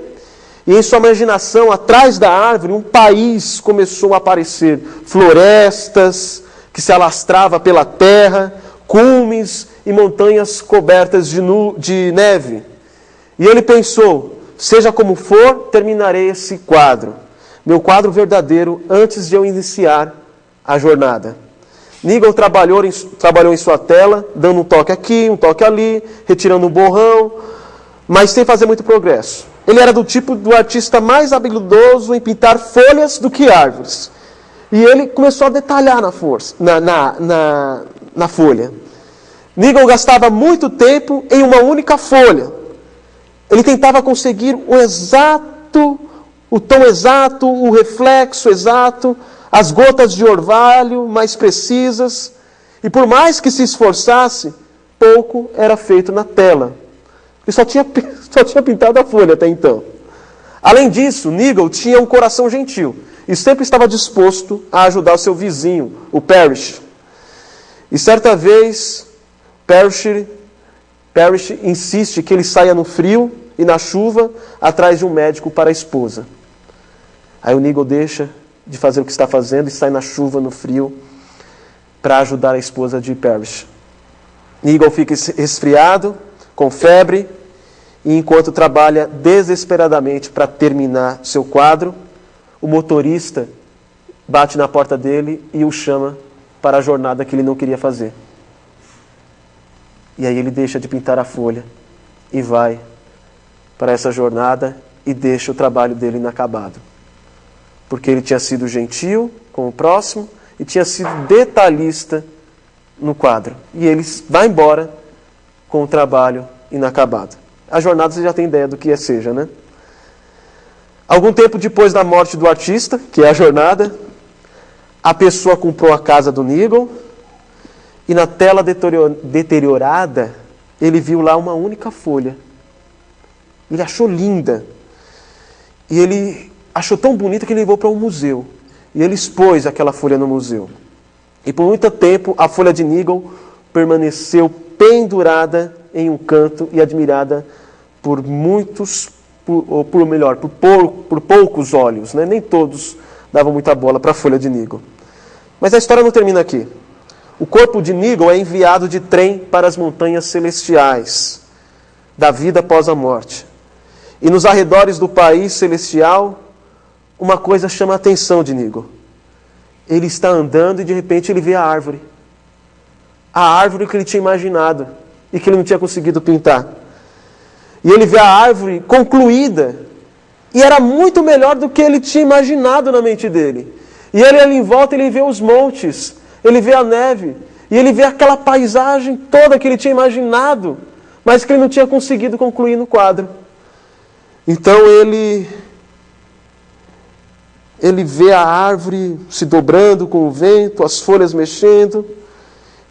e em sua imaginação, atrás da árvore, um país começou a aparecer. Florestas que se alastravam pela terra, cumes e montanhas cobertas de neve. E ele pensou, seja como for, terminarei esse quadro. Meu quadro verdadeiro antes de eu iniciar a jornada. Nigel trabalhou em sua tela, dando um toque aqui, um toque ali, retirando um borrão, mas sem fazer muito progresso. Ele era do tipo do artista mais habilidoso em pintar folhas do que árvores. E ele começou a detalhar na folha. Nigel gastava muito tempo em uma única folha. Ele tentava conseguir o tom exato, o reflexo exato, as gotas de orvalho mais precisas. E por mais que se esforçasse, pouco era feito na tela. Ele só tinha pintado a folha até então. Além disso, Nigel tinha um coração gentil e sempre estava disposto a ajudar o seu vizinho, o Parrish. E certa vez, Parrish insiste que ele saia no frio e na chuva atrás de um médico para a esposa. Aí o Nigel deixa de fazer o que está fazendo e sai na chuva, no frio, para ajudar a esposa de Parrish. Nigel fica resfriado, com febre, e enquanto trabalha desesperadamente para terminar seu quadro, o motorista bate na porta dele e o chama para a jornada que ele não queria fazer. E aí ele deixa de pintar a folha e vai para essa jornada e deixa o trabalho dele inacabado. Porque ele tinha sido gentil com o próximo e tinha sido detalhista no quadro. E ele vai embora com o trabalho inacabado. A jornada você já tem ideia do que seja, né? Algum tempo depois da morte do artista, que é a jornada, a pessoa comprou a casa do Nigel e na tela deteriorada ele viu lá uma única folha. Ele achou linda. E ele achou tão bonita que ele levou para um museu. E ele expôs aquela folha no museu. E por muito tempo a folha de Nigel permaneceu pendurada em um canto e admirada por muitos, por poucos olhos, né? Nem todos davam muita bola para a folha de Nigel. Mas a história não termina aqui. O corpo de Nigel é enviado de trem para as montanhas celestiais da vida após a morte. E nos arredores do país celestial, uma coisa chama a atenção de Nigel. Ele está andando e de repente ele vê a árvore. A árvore que ele tinha imaginado e que ele não tinha conseguido pintar. E ele vê a árvore concluída. E era muito melhor do que ele tinha imaginado na mente dele. E ele ali em volta, ele vê os montes, ele vê a neve, e ele vê aquela paisagem toda que ele tinha imaginado, mas que ele não tinha conseguido concluir no quadro. Então ele vê a árvore se dobrando com o vento, as folhas mexendo,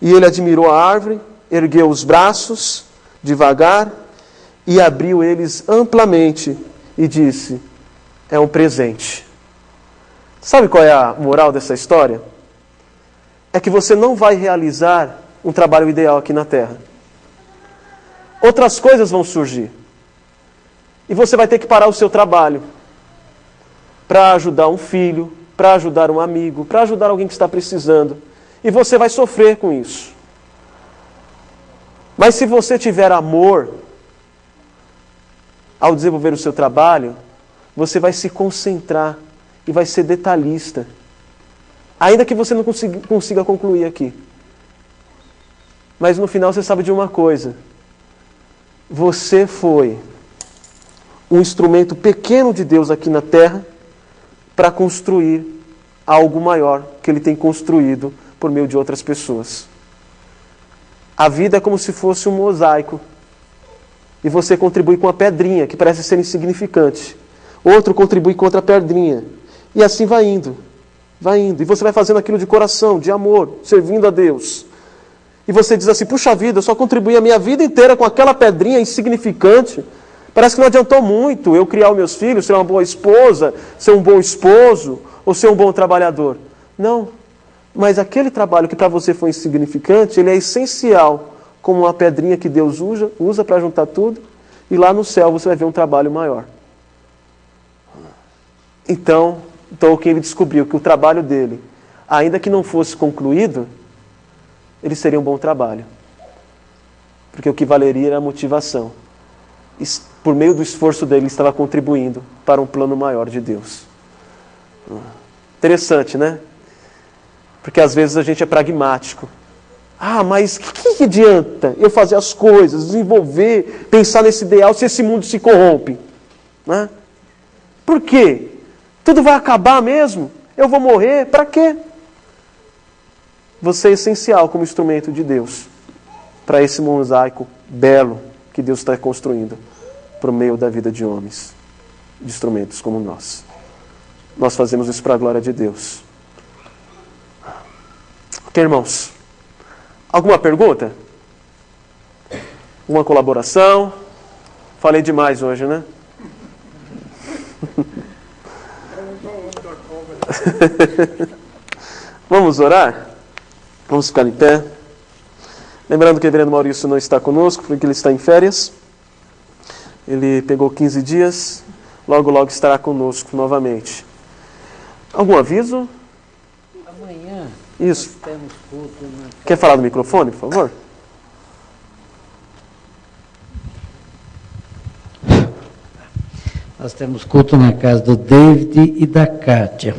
e ele admirou a árvore, ergueu os braços devagar e abriu eles amplamente e disse: é um presente. Sabe qual é a moral dessa história? É que você não vai realizar um trabalho ideal aqui na Terra. Outras coisas vão surgir. E você vai ter que parar o seu trabalho para ajudar um filho, para ajudar um amigo, para ajudar alguém que está precisando. E você vai sofrer com isso. Mas se você tiver amor ao desenvolver o seu trabalho, você vai se concentrar e vai ser detalhista. Ainda que você não consiga concluir aqui. Mas no final você sabe de uma coisa. Você foi um instrumento pequeno de Deus aqui na terra para construir algo maior que Ele tem construído por meio de outras pessoas. A vida é como se fosse um mosaico. E você contribui com uma pedrinha que parece ser insignificante. Outro contribui com outra pedrinha. E assim vai indo. Vai indo. E você vai fazendo aquilo de coração, de amor, servindo a Deus. E você diz assim: puxa vida, eu só contribuí a minha vida inteira com aquela pedrinha insignificante. Parece que não adiantou muito eu criar os meus filhos, ser uma boa esposa, ser um bom esposo, ou ser um bom trabalhador. Não. Mas aquele trabalho que para você foi insignificante, ele é essencial, como uma pedrinha que Deus usa para juntar tudo, e lá no céu você vai ver um trabalho maior. Então ele descobriu que o trabalho dele, ainda que não fosse concluído, ele seria um bom trabalho. Porque o que valeria era a motivação. E, por meio do esforço dele, ele estava contribuindo para um plano maior de Deus. Interessante, né? Porque às vezes a gente é pragmático. Mas o que adianta eu fazer as coisas, desenvolver, pensar nesse ideal se esse mundo se corrompe? Né? Por quê? Tudo vai acabar mesmo? Eu vou morrer? Para quê? Você é essencial como instrumento de Deus para esse mosaico belo que Deus está construindo por meio da vida de homens, de instrumentos como nós. Nós fazemos isso para a glória de Deus. Ok, irmãos? Alguma pergunta? Uma colaboração? Falei demais hoje, né? Vamos orar? Vamos ficar em pé. Lembrando que o reverendo Maurício não está conosco, porque ele está em férias. Ele pegou 15 dias, logo estará conosco novamente. Algum aviso? Amanhã isso. Nós temos culto na... Quer falar do microfone, por favor? Nós temos culto na casa do David e da Kátia.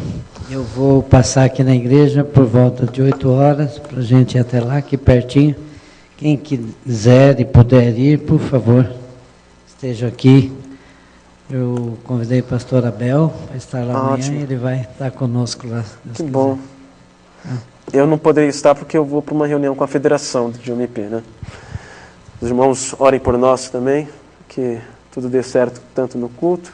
Eu vou passar aqui na igreja por volta de 8 horas, para a gente ir até lá, aqui pertinho. Quem quiser e puder ir, por favor, estejam aqui. Eu convidei o pastor Abel para estar lá amanhã e ele vai estar conosco lá. Que bom. Eu não poderia estar porque eu vou para uma reunião com a Federação de UMP, né? Os irmãos orem por nós também, que tudo dê certo tanto no culto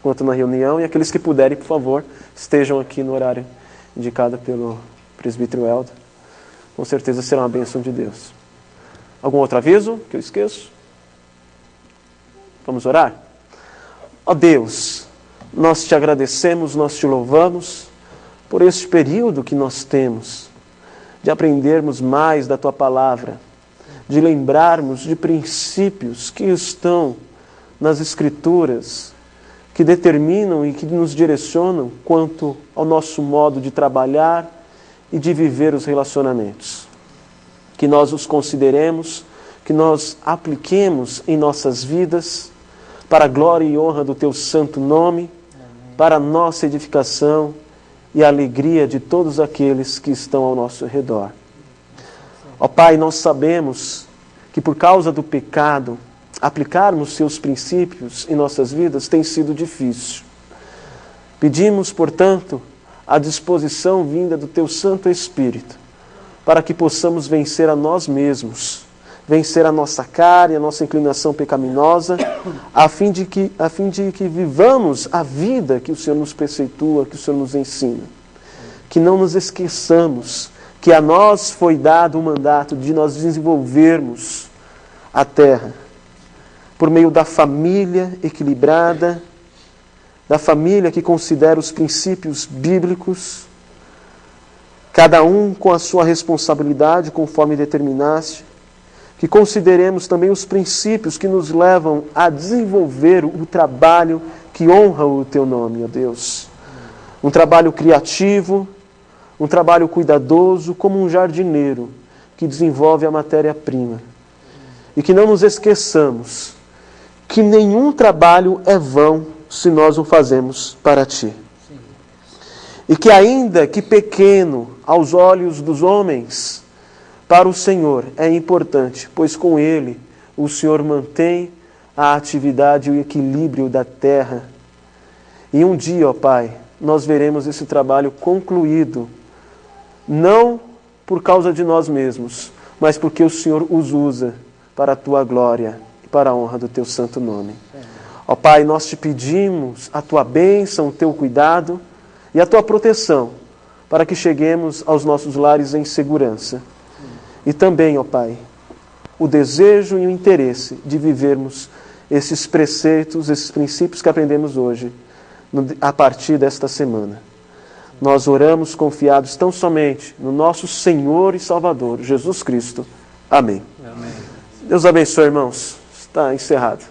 quanto na reunião, e aqueles que puderem, por favor, estejam aqui no horário indicado pelo presbítero Helder. Com certeza será uma bênção de Deus. Algum outro aviso que eu esqueço? Vamos orar? Ó Deus, nós te agradecemos, nós te louvamos por este período que nós temos de aprendermos mais da tua palavra, de lembrarmos de princípios que estão nas Escrituras, que determinam e que nos direcionam quanto ao nosso modo de trabalhar e de viver os relacionamentos. Que nós os consideremos, que nós apliquemos em nossas vidas, para a glória e honra do teu santo nome, para a nossa edificação e a alegria de todos aqueles que estão ao nosso redor. Ó Pai, nós sabemos que por causa do pecado, aplicarmos seus princípios em nossas vidas tem sido difícil. Pedimos, portanto, a disposição vinda do teu Santo Espírito, para que possamos vencer a nós mesmos, vencer a nossa carne, a nossa inclinação pecaminosa, a fim de que vivamos a vida que o Senhor nos preceitua, que o Senhor nos ensina. Que não nos esqueçamos que a nós foi dado o mandato de nós desenvolvermos a terra por meio da família equilibrada, da família que considera os princípios bíblicos, cada um com a sua responsabilidade, conforme determinaste, que consideremos também os princípios que nos levam a desenvolver o trabalho que honra o teu nome, ó Deus. Um trabalho criativo, um trabalho cuidadoso, como um jardineiro que desenvolve a matéria-prima. E que não nos esqueçamos que nenhum trabalho é vão se nós o fazemos para ti. E que ainda que pequeno aos olhos dos homens, para o Senhor é importante, pois com ele o Senhor mantém a atividade e o equilíbrio da terra. E um dia, ó Pai, nós veremos esse trabalho concluído, não por causa de nós mesmos, mas porque o Senhor os usa para a tua glória e para a honra do teu santo nome. Ó Pai, nós te pedimos a tua bênção, o teu cuidado e a tua proteção, para que cheguemos aos nossos lares em segurança. E também, ó Pai, o desejo e o interesse de vivermos esses preceitos, esses princípios que aprendemos hoje, a partir desta semana. Nós oramos confiados tão somente no nosso Senhor e Salvador, Jesus Cristo. Amém. Amém. Deus abençoe, irmãos. Está encerrado.